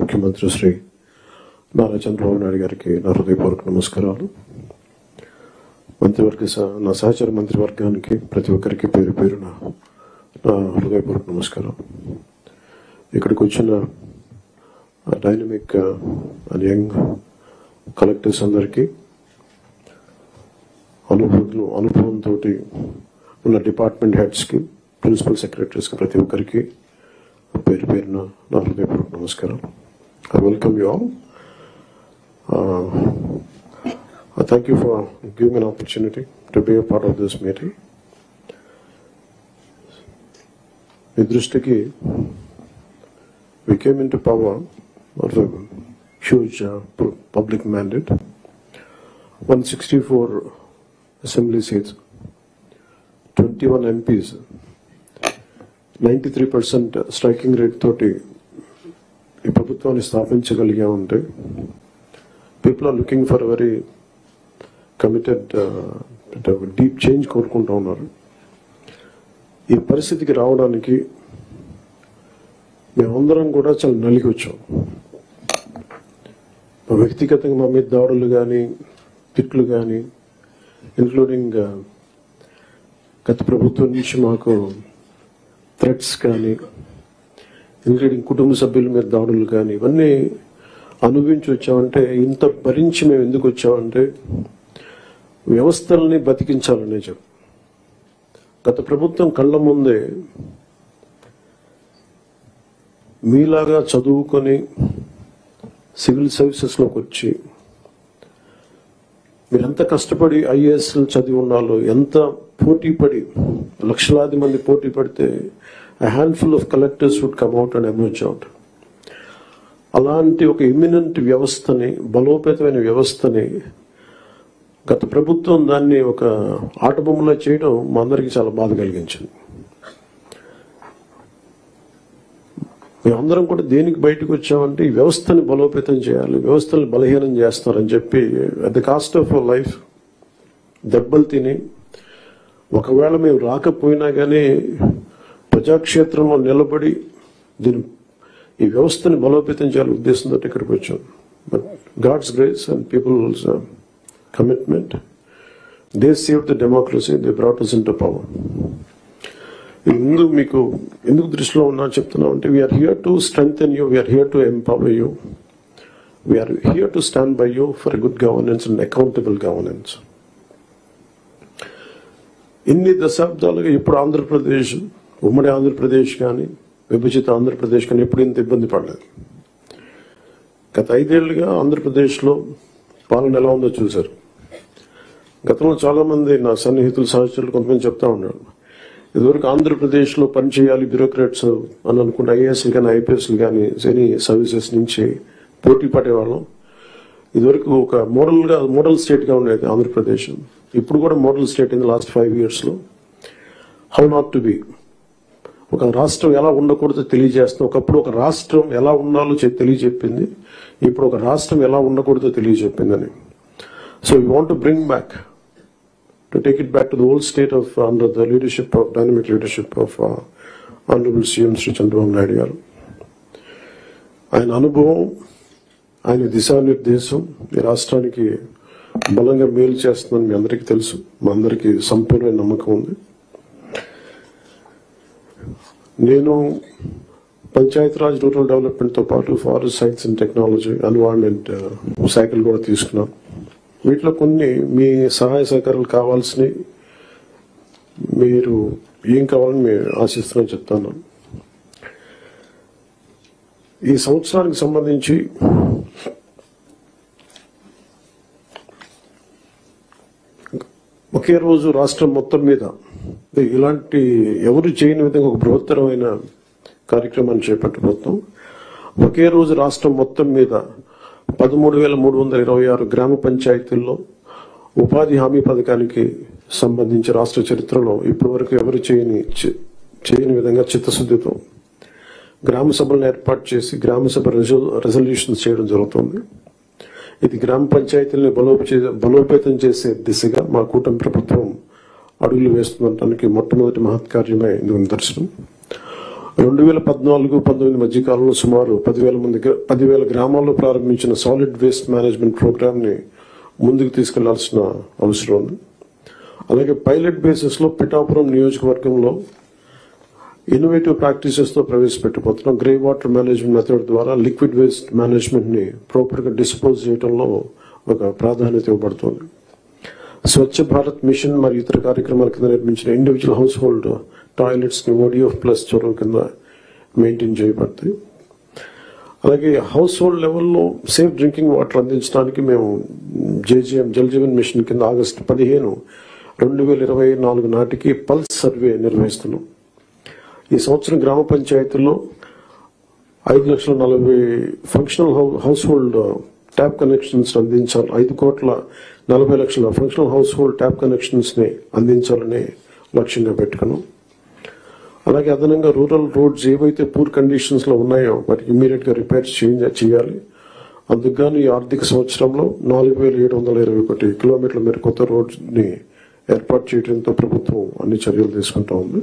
ముఖ్యమంత్రి శ్రీ నారా చంద్రబాబు నాయుడు గారికి నా హృదయపూర్వక నమస్కారాలు. నా సహచర మంత్రివర్గానికి ప్రతి ఒక్కరికి పేరు పేరున నా హృదయపూర్వక నమస్కారం. ఇక్కడికి వచ్చిన డైనమిక్ అండ్ యంగ్ కలెక్టర్స్ అందరికీ, అనుభవంతో ఉన్న డిపార్ట్మెంట్ హెడ్స్కి, ప్రిన్సిపల్ సెక్రటరీస్కి, ప్రతి ఒక్కరికి పేరు పేరున నా హృదయపూర్వక నమస్కారం. I welcome you all. I thank you for giving me an opportunity to be a part of this meeting. మీ దృష్టికి, we came into power of a huge public mandate, 164 assembly seats, 21 MPs, 93% striking rate తోటి ఈ ప్రభుత్వాన్ని స్థాపించగలిగామంటే people are looking for very committed deep change కోరుకుంటూ ఉన్నారు. ఈ పరిస్థితికి రావడానికి మేమందరం కూడా చాలా నలిగి వచ్చాం. వ్యక్తిగతంగా మా మీద దాడులు కానీ, తిట్లు కానీ, ఇంక్లూడింగ్ గత ప్రభుత్వం నుంచి మాకు థ్రెట్స్ కానీ, ఇంక్లూడింగ్ కుటుంబ సభ్యుల మీద దాడులు కానీ, ఇవన్నీ అనుభవించి వచ్చామంటే, ఇంత భరించి మేము ఎందుకు వచ్చామంటే వ్యవస్థల్ని బతికించాలనే చెప్పు. గత ప్రభుత్వం కళ్ళ ముందే మీలాగా చదువుకొని సివిల్ సర్వీసెస్లోకి వచ్చి మీరు ఎంత కష్టపడి ఐఏఎస్ చదివి ఉన్నాలో, ఎంత పోటీ పడి, లక్షలాది మంది పోటీ పడితే a handful of collectors would come out and emerge out. అలాంటి ఒక ఇమినెంట్ వ్యవస్థని, బలోపేతమైన వ్యవస్థని గత ప్రభుత్వం దాన్ని ఒక ఆటబొమ్మలా చేయడం మా అందరికీ చాలా బాధ కలిగించింది. మేమందరం కూడా దేనికి బయటకు వచ్చామంటే ఈ వ్యవస్థని బలోపేతం చేయాలి, వ్యవస్థని బలహీనం చేస్తారని చెప్పి at the cost of life దెబ్బలు తిని, ఒకవేళ మేము రాకపోయినా కానీ ప్రజాక్షేత్రంలో నిలబడి ఈ వ్యవస్థని బలోపేతం చేయాలని ఉద్దేశంతో ఇక్కడికి వచ్చాం. But God's grace and people's commitment, they save the democracy, they brought us into power. ముందు మీకు ఎందుకు దృష్టిలో ఉన్నా చెప్తున్నాం అంటే, we are here to strengthen you, we are here to empower you, we are here to stand by you for good governance and accountable governance. ఇన్ని దశాబ్దాలుగా ఇప్పుడు ఆంధ్రప్రదేశ్, ఉమ్మడి ఆంధ్రప్రదేశ్ కానీ, విభజిత ఆంధ్రప్రదేశ్ కానీ ఎప్పుడు ఇంత ఇబ్బంది పడలేదు. గత 5 ఏళ్లుగా ఆంధ్రప్రదేశ్లో పాలన ఎలా ఉందో చూశారు. గతంలో చాలా మంది నా సన్నిహితులు, సహచరులు కొంతమంది చెప్తా ఉన్నారు, ఇదివరకు ఆంధ్రప్రదేశ్లో పనిచేయాలి బ్యూరోక్రాట్స్ అని అనుకుంటే ఐఏఎస్లు కానీ, ఐపీఎస్లు కానీ, ఎనీ సర్వీసెస్ నుంచి పోటీ పడేవాళ్ళం. ఇదివరకు ఒక మోడల్ స్టేట్గా ఉండేది ఆంధ్రప్రదేశ్. ఇప్పుడు కూడా model state in the last 5 yearsలో. హౌ నాట్ టు బి, ఒక రాష్ట్రం ఎలా ఉండకూడదో తెలియజేస్తాం. ఒకప్పుడు ఒక రాష్ట్రం ఎలా ఉండాలో తెలియజెప్పింది, ఇప్పుడు ఒక రాష్ట్రం ఎలా ఉండకూడదో తెలియజెప్పిందని. So we want to bring back, to take it back to the old state of under the leadership of dynamic leadership of honourable CM Shri Chandrababu Naidu గారు. ఆయన అనుభవం, ఆయన దిశానిర్దేశం ఈ రాష్ట్రానికి బలంగా మేలు చేస్తుందని మీ అందరికీ తెలుసు. మా అందరికీ సంపూర్ణ నమ్మకం ఉంది. నేను పంచాయతీరాజ్, రూరల్ డెవలప్మెంట్తో పాటు forest science and technology, environment శాఖలు కూడా తీసుకున్నాను. వీటిలో కొన్ని మీ సహాయ సహకారాలు కావాల్సినవి, మీరు ఏం కావాలని మేము ఆశిస్తున్నాను చెప్తాను. ఈ సంవత్సరానికి సంబంధించి ఒకే రోజు రాష్ట్రం మొత్తం మీద ఇలాంటి ఎవరు చేయని విధంగా ఒక బృహత్తరమైన కార్యక్రమాన్ని చేపట్టబోతున్నాం. ఒకే రోజు రాష్ట్రం మొత్తం మీద 13,326 గ్రామ పంచాయతీల్లో ఉపాధి హామీ పథకానికి సంబంధించి రాష్ట్ర చరిత్రలో ఇప్పటి వరకు ఎవరు చేయని విధంగా చిత్తశుద్ధితో గ్రామ సభలను ఏర్పాటు చేసి గ్రామ సభ రెజల్యూషన్స్ చేయడం జరుగుతుంది. ఇది గ్రామ పంచాయతీలను బలోపేతం చేసే దిశగా మా కూటమి ప్రభుత్వం అడుగులు వేస్తుండటానికి మొట్టమొదటి మహత్కార్యమే ఇందుకు నిదర్శనం. 2014-19 మధ్య కాలంలో సుమారు 10,000 గ్రామాల్లో ప్రారంభించిన సాలిడ్ వేస్ట్ మేనేజ్మెంట్ ప్రోగ్రామ్ ని ముందుకు తీసుకెళ్లాల్సిన అవసరం ఉంది. అలాగే పైలట్ బేసిస్ లో పిఠాపురం నియోజకవర్గంలో ఇన్నోవేటివ్ ప్రాక్టీసెస్ తో ప్రవేశపెట్టబోతున్నాం. గ్రే వాటర్ మేనేజ్మెంట్ మెథడ్ ద్వారా లిక్విడ్ వేస్ట్ మేనేజ్మెంట్ ని ప్రాపర్ గా డిస్పోజ్ చేయడంలో ఒక ప్రాధాన్యత ఇవ్వబడుతుంది. స్వచ్ఛ భారత్ మిషన్ మరియు ఇతర కార్యక్రమాల కింద నిర్మించిన ఇండివిజువల్ హౌస్ హోల్డ్ టాయిలెట్స్ ని ODF ప్లస్ చొరవ కింద మెయింటైన్ చేయబడతాయి. అలాగే హౌస్ హోల్డ్ లెవెల్లో సేఫ్ డ్రింకింగ్ వాటర్ అందించడానికి మేము JJM జల్ జీవన్ మిషన్ కింద ఆగస్టు 15, 2024 నాటికి పల్స్ సర్వే నిర్వహిస్తున్నాం. ఈ సంవత్సరం గ్రామ పంచాయతీల్లో 5,40,000 functional house hold tap connections అందించాలి. 5,40,00,000 functional house hold tap connections ని అందించాలని లక్ష్యంగా పెట్టుకున్నాం. అలాగే అదనంగా రూరల్ రోడ్స్ ఏవైతే పూర్ కండిషన్స్ లో ఉన్నాయో వాటికి ఇమీడియట్ గా రిపేర్ చేయాలి. అందుకు ఈ ఆర్థిక సంవత్సరంలో 4,721 కిలోమీటర్ల మేర కొత్త రోడ్స్ ని ఏర్పాటు చేయడంతో ప్రభుత్వం అన్ని చర్యలు తీసుకుంటా ఉంది.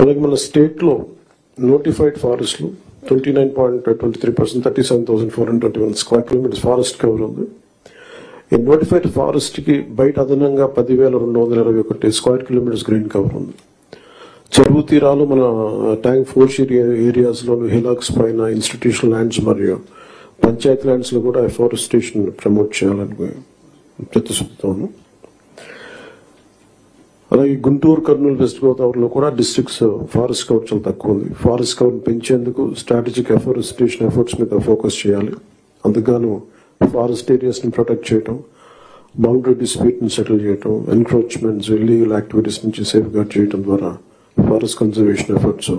అలాగే మన స్టేట్ లో నోటిఫైడ్ ఫారెస్ట్లు 29.23%, 37,421 స్క్వేర్ కిలోమీటర్స్ ఫారెస్ట్ కవర్ ఉంది. ఈ నోటిఫైడ్ ఫారెస్ట్ కి బయట అదనంగా 10,221 స్క్వేర్ కిలోమీటర్స్ గ్రీన్ కవర్ ఉంది. చెరువు తీరాలు మన ట్యాంక్ ఫోర్షియర్ ఏరియాస్ లో హిలాక్స్ పైన ఇన్స్టిట్యూషనల్ ల్యాండ్స్ మరియు పంచాయతీ ల్యాండ్స్ లో కూడా ఎఫారెస్టేషన్ ప్రమోట్ చేయాలని చిత్తశుద్ధితోను. అలాగే గుంటూరు, కర్నూలు, వెస్ట్ గోదావరిలో కూడా డిస్ట్రిక్ట్స్ ఫారెస్ట్ కవర్ చాలా తక్కువ ఉంది. ఫారెస్ట్ కవర్ పెంచేందుకు స్ట్రాటజిక్ ఎఫారెస్టేషన్ ఎఫర్ట్స్ మీద ఫోకస్ చేయాలి. అందుకు ఫారెస్ట్ ఏరియాస్ ని ప్రొటెక్ట్ చేయడం, బౌండరీ డిస్ప్యూట్ ని సెటిల్ చేయడం, ఎన్క్రోచ్మెంట్స్, ఇల్లీగల్ యాక్టివిటీస్ నుంచి సేఫ్ గార్డ్ చేయడం ద్వారా ఫారెస్ట్ కన్జర్వేషన్ ఎఫర్ట్స్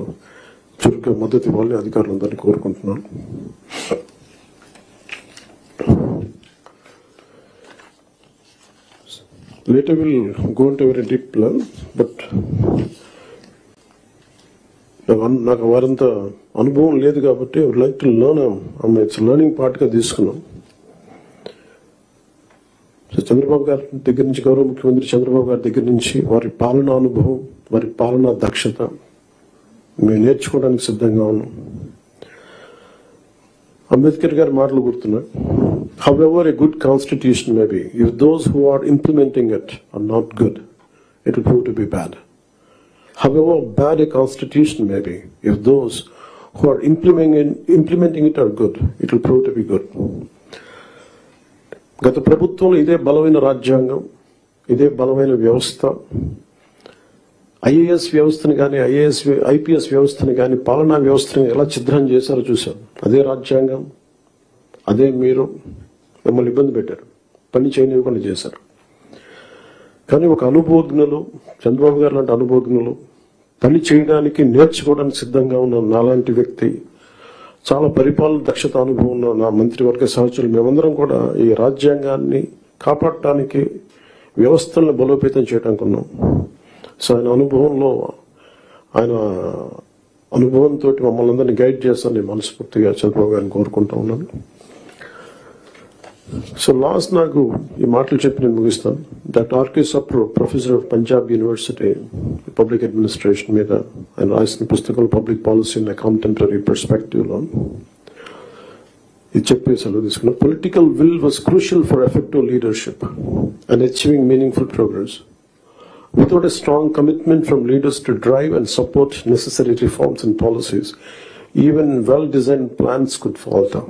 చురుగ్గా మద్దతు ఇవ్వాలని అధికారులందరినీ కోరుకుంటున్నాను. Later we'll go into a very deep level, but నాకు వారంత అనుభవం లేదు కాబట్టి I would like to learn. It's learning part గా తీసుకున్నాం. చంద్రబాబు గారి దగ్గర నుంచి, గౌరవ ముఖ్యమంత్రి చంద్రబాబు గారి దగ్గర నుంచి వారి పాలనా అనుభవం, వారి పాలనా దక్షత మేము నేర్చుకోవడానికి సిద్ధంగా ఉన్నాం. అంబేద్కర్ గారి మాటలు గుర్తున్నాయి. However a good constitution may be, if those who are implementing it are not good, it will prove to be bad. However bad a constitution may be, if those who are implementing it are good, it will prove to be good. గత ప్రభుత్వంలో ఇదే బలమైన రాజ్యాంగం, ఇదే బలమైన వ్యవస్థ, IAS వ్యవస్థను కానీ IPS వ్యవస్థను కానీ పాలనా వ్యవస్థను ఎలా ఛిద్రం చేశారో చూసాం. అదే రాజ్యాంగం, అదే మీరు మిమ్మల్ని ఇబ్బంది పెట్టారు, పని చేయనివ్వకుండా చేశారు. కానీ ఒక అనుభవజ్ఞులు, చంద్రబాబు గారు లాంటి అనుభవజ్ఞులు, పని చేయడానికి నేర్చుకోవడానికి సిద్ధంగా ఉన్న నాలాంటి వ్యక్తి, చాలా పరిపాలన దక్షత అనుభవం ఉన్న నా మంత్రివర్గ సహచరులు, మేమందరం కూడా ఈ రాజ్యాంగాన్ని కాపాడటానికి, వ్యవస్థలను బలోపేతం చేయడానికి ఉన్నాం. సో ఆయన అనుభవంతో మమ్మల్ని అందరినీ గైడ్ చేస్తానని మనస్ఫూర్తిగా చంద్రబాబు గారిని కోరుకుంటా ఉన్నాను. సో లాస్ట్ నాకు ఈ మాటలు చెప్పి నేను ముగిస్తాను. Doctor R.K. Sapro, professor of Punjab university public administration మీద ఆయన రాసిన పుస్తకాలు public policy in contemporary perspective లో ఇది చెప్పి సెలవు తీసుకున్నాం. Political will was crucial for effective leadership and achieving meaningful progress. Without a strong commitment from leaders to drive and support necessary reforms and policies, even well-designed plans could falter.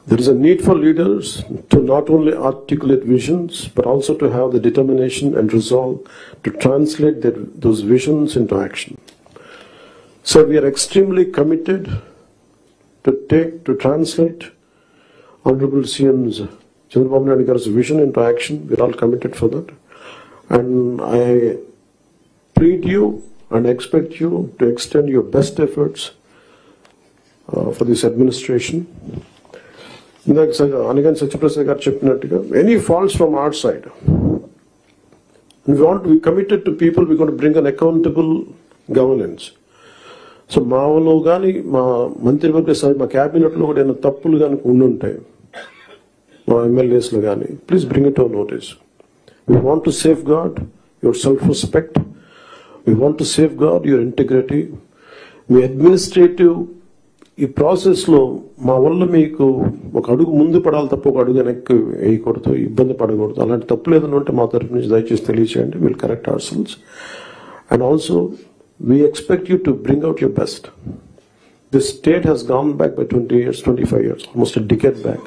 There is a need for leaders to not only articulate visions, but also to have the determination and resolve to translate those visions into action. So we are extremely committed to translate Honorable CM's Chandrababu Naidu Garu's vision into action. We are all committed for that. And I plead you and expect you to extend your best efforts for this administration. Anigan Satyaprasad garu cheppinattuga, any faults from our side, and we want to be committed to people. We're going to bring an accountable governance. So మాలో కానీ మా మంత్రివర్గ మా cabinet లో కూడా ఏమైనా తప్పులు కనుక ఉండుంటాయి, మా ఎమ్మెల్యేస్లో కానీ, please bring it our notice. We want to safeguard your self respect, we want to safeguard your integrity. మీ అడ్మినిస్ట్రేటివ్ ఈ ప్రాసెస్లో మా వల్ల మీకు ఒక అడుగు ముందు పడాలి తప్ప ఒక అడుగు వెనక్కి వేయకూడదు, ఇబ్బంది పడకూడదు. అలాంటి తప్పులు ఏదైనా ఉంటే మా తరఫు నుంచి దయచేసి తెలియచేయండి. Will correct our cells. And also we expect you to bring out your best. This state has gone back by 20 years, 25 years, almost a decade back.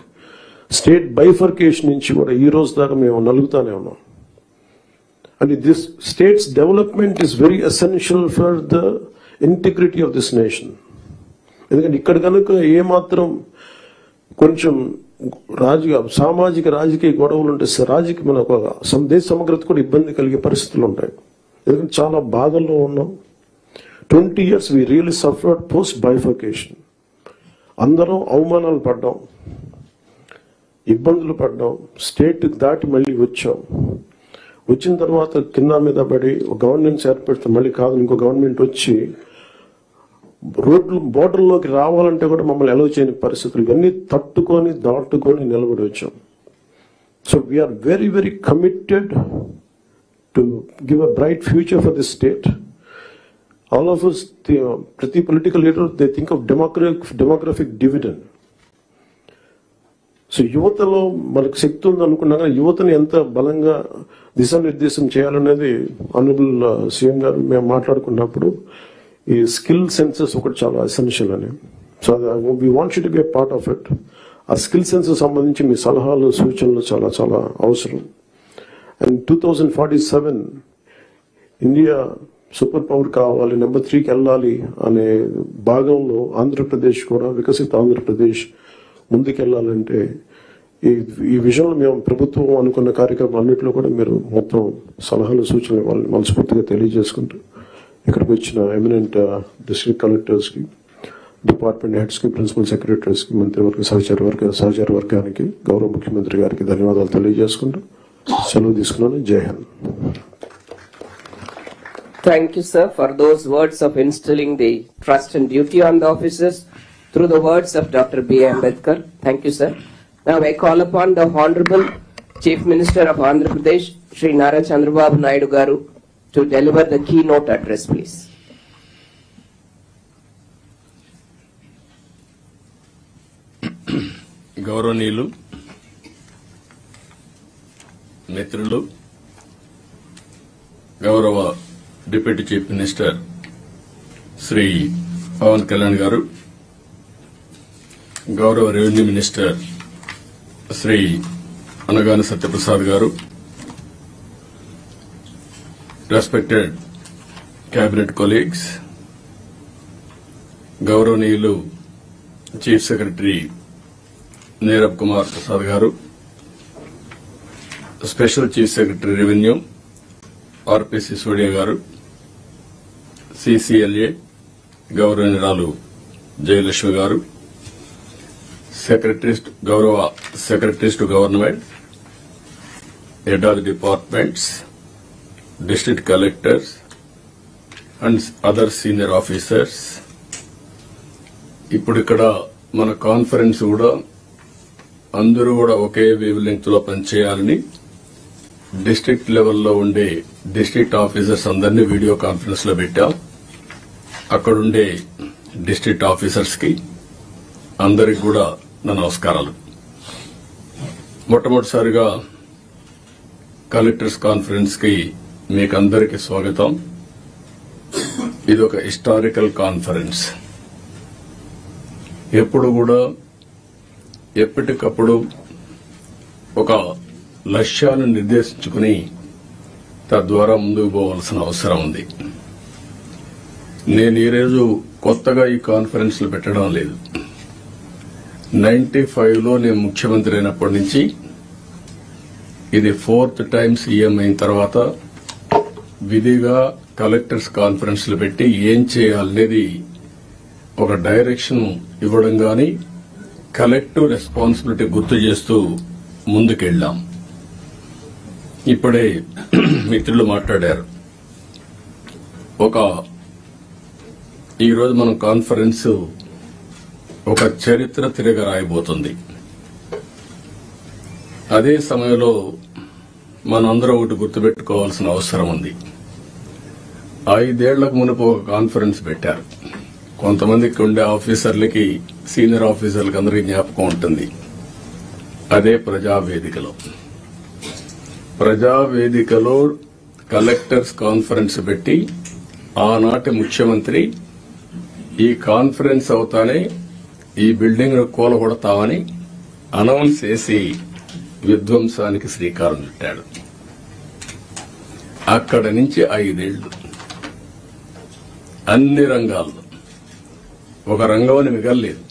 State bifurcation నుంచి కూడా ఈ రోజు దాకా మేము నలుగుతానే ఉన్నాం. And this state's development is very essential for the integrity of this nation. ఎందుకంటే ఇక్కడ కనుక ఏమాత్రం కొంచెం సామాజిక రాజకీయ గొడవలు ఉంటే మన దేశ సమగ్రత కూడా ఇబ్బంది కలిగే పరిస్థితులు ఉంటాయి. ఎందుకంటే చాలా బాధల్లో ఉన్నాం. 20 years we really suffered post bifurcation. అందరం అవమానాలు పడ్డాం, ఇబ్బందులు పడ్డాం, స్టేట్ దాటి మళ్ళీ వచ్చాం. వచ్చిన తర్వాత కింద మీద పడి గవర్నెన్స్ ఏర్పడితే మళ్ళీ కాదు ఇంకో గవర్నమెంట్ వచ్చి రోడ్లు బోర్డర్లోకి రావాలంటే కూడా మమ్మల్ని అలౌ చేయని పరిస్థితులు, ఇవన్నీ తట్టుకొని దాటుకొని నిలబడి వచ్చాం. So we are very very committed to give a bright future for this state. All of us, ప్రతి political leader they think of demographic dividend. So యువతలో మనకు శక్తి ఉంది అనుకున్నా కానీ యువతని ఎంత బలంగా దిశానిర్దేశం చేయాలనేది ఆనరబుల్ సీఎం గారు మేము మాట్లాడుకున్నప్పుడు ఈ స్కిల్ సెన్సెస్ ఒకటి చాలా ఎసెన్షియల్ అని. So we want you to be a part of it. ఆ స్కిల్ సెన్సెస్ సంబంధించి మీ సలహాలు సూచనలు చాలా చాలా అవసరం. అండ్ 2047 ఇండియా సూపర్ పవర్ కావాలి, నెంబర్ 3కి వెళ్ళాలి అనే భాగంలో ఆంధ్రప్రదేశ్ కూడా వికసిత ఆంధ్రప్రదేశ్ ముందుకెళ్లాలంటే ఈ విషయంలో మేము ప్రభుత్వం అనుకున్న కార్యక్రమం అన్నింటిలో కూడా మీరు మొత్తం సలహాలు సూచనలు ఇవ్వాలని మనస్ఫూర్తిగా తెలియజేసుకుంటూ ఇక్కడికి వచ్చిన ఎమినెంట్ డిస్ట్రిక్ట్ కలెక్టర్స్ కి, డిపార్ట్మెంట్ హెడ్స్ కి, ప్రిన్సిపల్ సెక్రటరీస్ కి, మంత్రివర్గ సహచర వర్గానికి, గౌరవ ముఖ్యమంత్రి గారికి ధన్యవాదాలు తెలియజేసుకుంటూ సెలవు తీసుకున్నాను. జై Hind. Thank you, sir, for those words of instilling the trust and duty on the officers through the words of Dr. B. Ambedkar. Thank you, sir. Now I call upon the Honorable Chief Minister of Andhra Pradesh, Shri Nara Chandrababu Naidu Garu, to deliver the keynote address, please. గౌరవనీయులు, మిత్రులు, గౌరవ deputy chief minister Shri Pawan Kalyan garu, గౌరవ revenue minister Shri Anagani Satyaprasad garu, respected cabinet colleagues, గౌరవనీయులు chief secretary Neerabh Kumar Prasad garu, special chief secretary revenue RP Sisodia garu, CCLA గౌరవనీయురాలు జయలక్ష్మి గారు, గౌరవ secretaries to government, head of the departments, district collectors and other senior officers. ఇప్పుడు ఇక్కడ మన కాన్ఫరెన్స్ కూడా అందరూ కూడా ఒకే వేవ్ లెంగ్త్ లో పనిచేయాలని డిస్ట్రిక్ట్ లెవెల్లో ఉండే డిస్ట్రిక్ట్ ఆఫీసర్స్ అందరినీ వీడియో కాన్ఫరెన్స్ లో పెట్టాం. అక్కడుండే డిస్ట్రిక్ట్ ఆఫీసర్స్ కి అందరికి కూడా నా నమస్కారాలు. మొట్టమొదటిసారిగా కలెక్టర్స్ కాన్ఫరెన్స్ కి మీకందరికీ స్వాగతం. ఇది ఒక హిస్టారికల్ కాన్ఫరెన్స్. ఎప్పుడు కూడా ఎప్పటికప్పుడు ఒక లక్ష్యాలను నిర్దేశించుకుని తద్వారా ముందుకు పోవాల్సిన అవసరం ఉంది. నేను ఈరోజు కొత్తగా ఈ కాన్ఫరెన్స్లు పెట్టడం లేదు. 95లో నేను ముఖ్యమంత్రి అయినప్పటి నుంచి ఇది 4th టైం సీఎం అయిన తర్వాత విధిగా కలెక్టర్స్ కాన్ఫరెన్స్లు పెట్టి ఏం చేయాలనేది ఒక డైరెక్షన్ ఇవ్వడం గాని కలెక్టివ్ రెస్పాన్సిబిలిటీ గుర్తు చేస్తూ ముందుకెళ్లాం. ఇప్పుడే మిత్రులు మాట్లాడారు. ఈరోజు మనం కాన్ఫరెన్స్ ఒక చరిత్ర తిరగ రాయబోతుంది. అదే సమయంలో మనందరం ఒకటి గుర్తుపెట్టుకోవాల్సిన అవసరం ఉంది. 5 ఏళ్లకు మునుపు ఒక కాన్ఫరెన్స్ పెట్టారు. కొంతమందికి ఉండే ఆఫీసర్లకి, సీనియర్ ఆఫీసర్లకి అందరికీ జ్ఞాపకం ఉంటుంది. అదే ప్రజావేదికలో కలెక్టర్స్ కాన్ఫరెన్స్ పెట్టి ఆనాటి ముఖ్యమంత్రి ఈ కాన్ఫరెన్స్ అవుతానే ఈ బిల్డింగ్ కూలగొడతామని అనౌన్స్ చేసి విధ్వంసానికి శ్రీకారం చుట్టాడు. అక్కడి నుంచి 5 ఏళ్లు అన్ని రంగాల్లో ఒక రంగం అని మిగల్లేదు.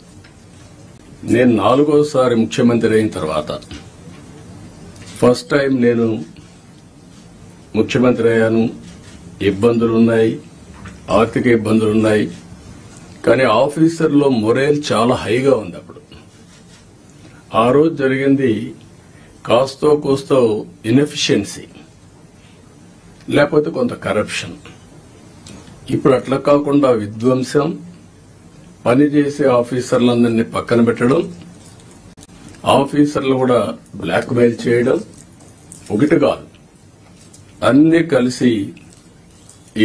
నేను 4వసారి ముఖ్యమంత్రి అయిన తర్వాత ఫస్ట్ టైం నేను ముఖ్యమంత్రి అయ్యాను. ఇబ్బందులున్నాయి, ఆర్థిక ఇబ్బందులున్నాయి. కానీ ఆఫీసర్లో మొరేల్ చాలా హైగా ఉంది. అప్పుడు ఆ రోజు జరిగింది కాస్తో కూస్తో ఇన్ఎఫిషియన్సీ, లేకపోతే కొంత కరప్షన్. ఇప్పుడు అట్లా కాకుండా విధ్వంసం, పనిచేసే ఆఫీసర్లందరినీ పక్కన పెట్టడం, ఆఫీసర్లు కూడా బ్లాక్మెయిల్ చేయడం, ఒకటి కాదు అన్ని కలిసి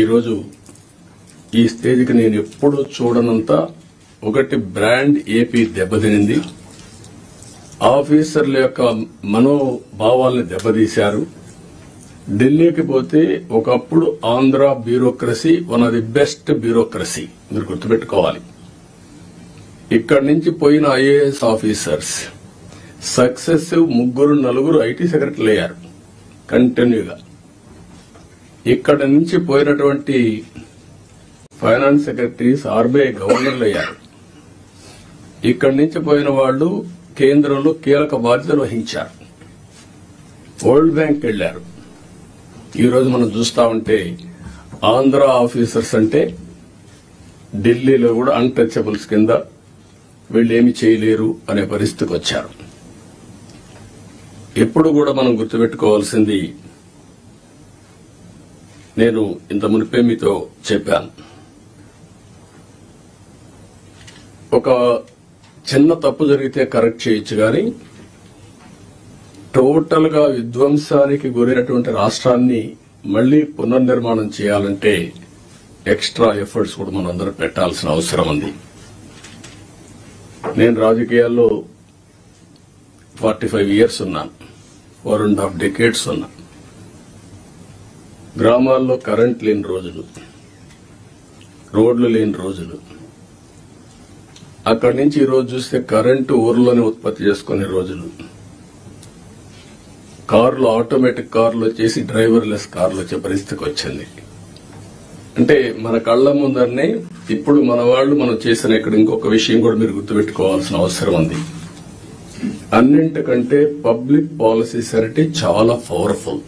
ఈరోజు ఈ స్టేజ్కి నేను ఎప్పుడూ చూడనంత ఒకటి బ్రాండ్ ఏపీ దెబ్బతినింది. ఆఫీసర్ల యొక్క మనోభావాల్ని దెబ్బతీశారు. ఢిల్లీకి పోతే ఒకప్పుడు Andhra bureaucracy one of the best bureaucracy, మీరు గుర్తుపెట్టుకోవాలి. ఇక్కడి నుంచి పోయిన ఐఏఎస్ ఆఫీసర్స్ సక్సెసివ్ 3-4 ఐటీ సెక్రటరీలు అయ్యారు కంటిన్యూగా. ఇక్కడ నుంచి పోయినటువంటి ఫైనాన్స్ సెక్రటరీస్ ఆర్బీఐ గవర్నర్లు అయ్యారు. ఇక్కడి నుంచి పోయిన వాళ్లు కేంద్రంలో కీలక బాధ్యతలు వహించారు. వరల్డ్ బ్యాంక్ వెళ్లారు. ఈరోజు మనం చూస్తా ఉంటే ఆంధ్ర ఆఫీసర్స్ అంటే ఢిల్లీలో కూడా అన్టచబుల్స్ కింద వీళ్ళు ఏమి చేయలేరు అనే పరిస్థితికి వచ్చారు. ఎప్పుడు కూడా మనం గుర్తుపెట్టుకోవాల్సింది, నేను ఇంత మునిపే మీతో చెప్పాను, ఒక చిన్న తప్పు జరిగితే కరెక్ట్ చేయొచ్చు కానీ టోటల్ గా విధ్వంసానికి గురైనటువంటి రాష్ట్రాన్ని మళ్లీ పునర్నిర్మాణం చేయాలంటే ఎక్స్ట్రా ఎఫర్ట్స్ కూడా మనం అందరం పెట్టాల్సిన అవసరం ఉంది. నేను రాజకీయాల్లో 45 ఇయర్స్ ఉన్నాను, 4.5 డెకేడ్స్ ఉన్నా. గ్రామాల్లో కరెంట్ లేని రోజులు, రోడ్లు లేని రోజులు. అక్కడి నుంచి ఈ రోజు చూస్తే కరెంటు ఊర్లోనే ఉత్పత్తి చేసుకునే రోజులు. కార్లు, ఆటోమేటిక్ కార్లు వచ్చేసి డ్రైవర్లెస్ కార్లు వచ్చే పరిస్థితికి వచ్చింది. అంటే మన కళ్ల ముందరనే ఇప్పుడు మన వాళ్ళు మనం చేసిన ఇక్కడ ఇంకొక విషయం కూడా మీరు గుర్తుపెట్టుకోవాల్సిన అవసరం ఉంది. అన్నింటికంటే పబ్లిక్ పాలసీస్ అంటే చాలా పవర్ఫుల్.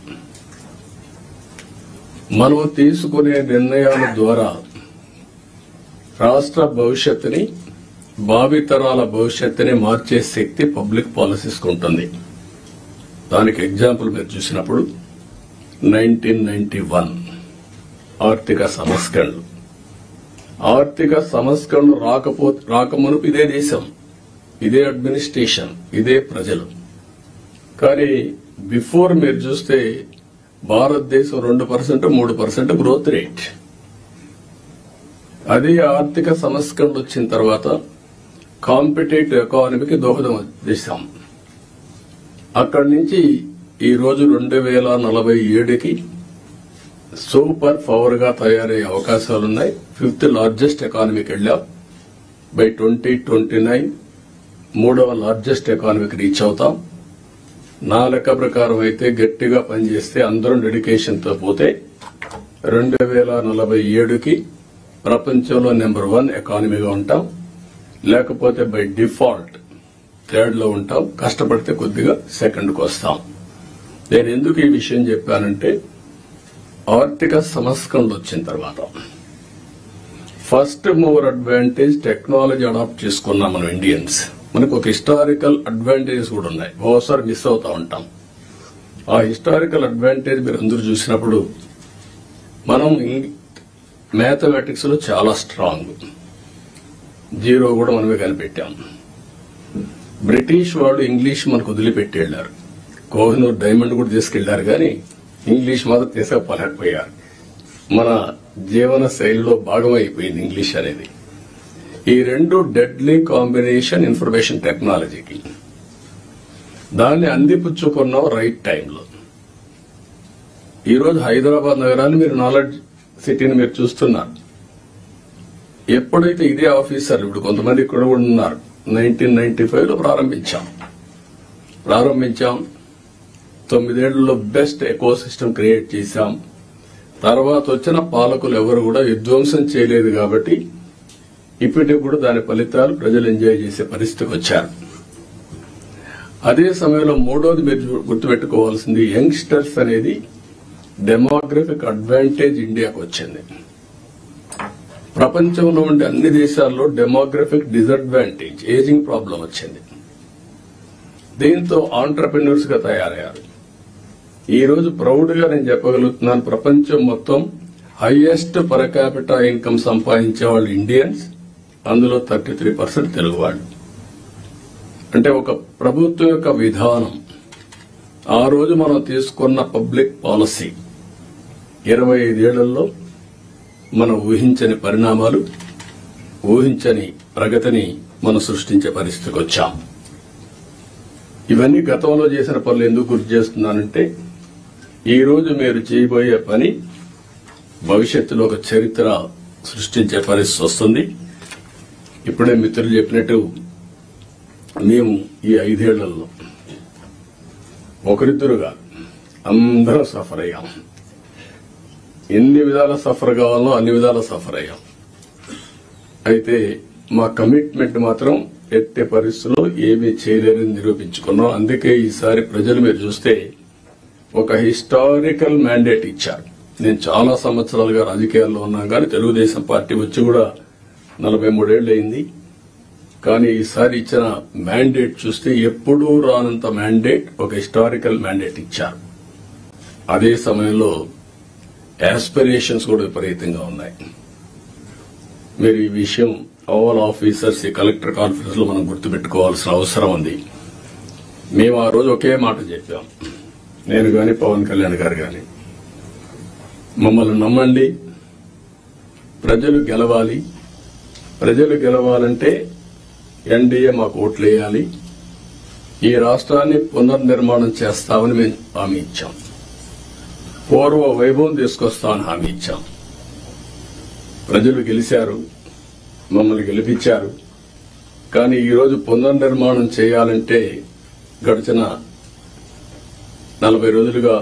మనం తీసుకునే నిర్ణయాల ద్వారా రాష్ట్ర భవిష్యత్తుని, భావితరాల భవిష్యత్తుని మార్చే శక్తి పబ్లిక్ పాలసీస్కి ఉంటుంది. దానికి ఎగ్జాంపుల్ మీరు చూసినప్పుడు 1991 ఆర్థిక సంస్కరణలు. ఆర్థిక సంస్కరణలు రాకమునుపు ఇదే దేశం, ఇదే అడ్మినిస్ట్రేషన్, ఇదే ప్రజలు. కానీ బిఫోర్ మీరు చూస్తే భారతదేశం 2%, 3% గ్రోత్ రేట్. అదే ఆర్థిక సంస్కరణలు వచ్చిన తర్వాత కాంపిటేటివ్ ఎకానమీకి దోహదం చేశాం. అక్కడి నుంచి ఈ రోజు 2047కి సూపర్ పవర్ గా తయారయ్యే అవకాశాలున్నాయి. 5th లార్జెస్ట్ ఎకానమీకి వెళ్ళాం. బై 2029 3వ లార్జెస్ట్ ఎకానమీకి రీచ్ అవుతాం. నా లెక్క ప్రకారం అయితే గట్టిగా పనిచేస్తే అందరం డెడికేషన్ తో పోతే 2047కి ప్రపంచంలో నెంబర్ 1 ఎకానమీగా ఉంటాం. లేకపోతే బై డిఫాల్ట్ 3rd లో ఉంటాం. కష్టపడితే కొద్దిగా 2nd కు వస్తాం. నేను ఎందుకు ఈ విషయం చెప్పానంటే, ఆర్థిక సంస్కరణలు వచ్చిన తర్వాత first mover advantage technology adopt చేసుకున్నాం మనం ఇండియన్స్. మనకు ఒక హిస్టారికల్ అడ్వాంటేజెస్ కూడా ఉన్నాయి, ఓసారి మిస్ అవుతా ఉంటాం. ఆ హిస్టారికల్ అడ్వాంటేజ్ మీరు అందరూ చూసినప్పుడు మనం మ్యాథమెటిక్స్ లో చాలా స్ట్రాంగ్, 0 కూడా మనమే కనిపెట్టాం. బ్రిటిష్ వాళ్ళు ఇంగ్లీష్ మనకు వదిలిపెట్టి వెళ్లారు, కోహినూర్ డైమండ్ కూడా తీసుకెళ్లారు కానీ ఇంగ్లీష్ మాత్రం తీసుకుపోలేకపోయారు. మన జీవన శైలిలో భాగమైపోయింది ఇంగ్లీష్ అనేది. ఈ రెండు డెడ్లీ కాంబినేషన్ ఇన్ఫర్మేషన్ టెక్నాలజీకి. దాన్ని అందిపుచ్చుకున్నాం రైట్ టైంలో. ఈరోజు హైదరాబాద్ నగరాన్ని మీరు నాలెడ్జ్ సిటీని మీరు చూస్తున్నారు. ఎప్పుడైతే ఇదే ఆఫీసర్లు ఇప్పుడు కొంతమంది ఇక్కడ కూడా ఉన్నారు, 1995లో ప్రారంభించాం. 9 ఏళ్లలో బెస్ట్ ఎకో సిస్టమ్ క్రియేట్ చేశాం. తర్వాత వచ్చిన పాలకులు ఎవరు కూడా విధ్వంసం చేయలేదు కాబట్టి ఇప్పటికి కూడా దాని ఫలితాలు ప్రజలు ఎంజాయ్ చేసే పరిస్థితికి వచ్చారు. అదే సమయంలో మూడోది మీరు గుర్తుపెట్టుకోవాల్సింది, యంగ్స్టర్స్ అనేది డెమోగ్రఫిక్ అడ్వాంటేజ్ ఇండియాకు వచ్చింది. ప్రపంచంలో ఉండే అన్ని దేశాల్లో డెమోగ్రఫిక్ డిసడ్వాంటేజ్, ఏజింగ్ ప్రాబ్లం వచ్చింది. దీంతో ఆంటర్ప్రెన్యూర్స్ గా తయారయ్యారు. ఈ రోజు ప్రౌడ్ గా నేను చెప్పగలుగుతున్నాను, ప్రపంచం మొత్తం హైయెస్ట్ పర్ క్యాపిటా ఇన్కమ్ సంపాదించే వాళ్ళు ఇండియన్స్, అందులో 33% తెలుగు వాళ్ళు. అంటే ఒక ప్రభుత్వం యొక్క విధానం, ఆ రోజు మనం తీసుకున్న పబ్లిక్ పాలసీ 25 ఏళ్లలో మనం ఊహించని పరిణామాలు, ఊహించని ప్రగతిని మనం సృష్టించే పరిస్థితికి వచ్చాం. ఇవన్నీ గతంలో చేసిన పనులు ఎందుకు గుర్తు చేస్తున్నానంటే, ఈ రోజు మీరు చేయబోయే పని భవిష్యత్తులో ఒక చరిత్ర సృష్టించే పరిస్థితి వస్తుంది. ఇప్పుడే మిత్రులు చెప్పినట్టు మేము ఈ 5 ఏళ్లలో ఒకరిద్దరుగా అందరూ సఫర్ అయ్యాం. ఎన్ని విధాల సఫర్ కావాలో అన్ని విధాల సఫర్ అయ్యాం. అయితే మా కమిట్మెంట్ మాత్రం ఎట్టి పరిస్థితుల్లో ఏమీ చేయలేరని నిరూపించుకున్నాం. అందుకే ఈసారి ప్రజలు మీరు చూస్తే ఒక హిస్టారికల్ మ్యాండేట్ ఇచ్చారు. నేను చాలా సంవత్సరాలుగా రాజకీయాల్లో ఉన్నాను కానీ తెలుగుదేశం పార్టీ వచ్చి కూడా 43 ఏళ్లు అయింది. కానీ ఈసారి ఇచ్చిన మ్యాండేట్ చూస్తే ఎప్పుడూ రానంత మ్యాండేట్, ఒక హిస్టారికల్ మ్యాండేట్ ఇచ్చారు. అదే సమయంలో యాస్పిరేషన్స్ కూడా విపరీతంగా ఉన్నాయి. మీరు ఈ విషయం ఆల్ ఆఫీసర్స్ ఈ కలెక్టర్ కాన్ఫరెన్స్ లో మనం గుర్తుపెట్టుకోవాల్సిన అవసరం ఉంది. మేము ఆ రోజు ఒకే మాట చెప్పాం, నేను గాని పవన్ కళ్యాణ్ గారు గాని, మమ్మల్ని నమ్మండి, ప్రజలు గెలవాలి. ప్రజలు గెలవాలంటే ఎన్డీఏ మాకు ఓట్లేయాలి. ఈ రాష్ట్రాన్ని పునర్నిర్మాణం చేస్తామని మేము హామీ ఇచ్చాం. పూర్వ వైభవం తీసుకొస్తామని హామీ ఇచ్చాం. ప్రజలు గెలిచారు, మమ్మల్ని గెలిపించారు. కానీ ఈరోజు పునర్నిర్మాణం చేయాలంటే గడిచిన 40 రోజులుగా,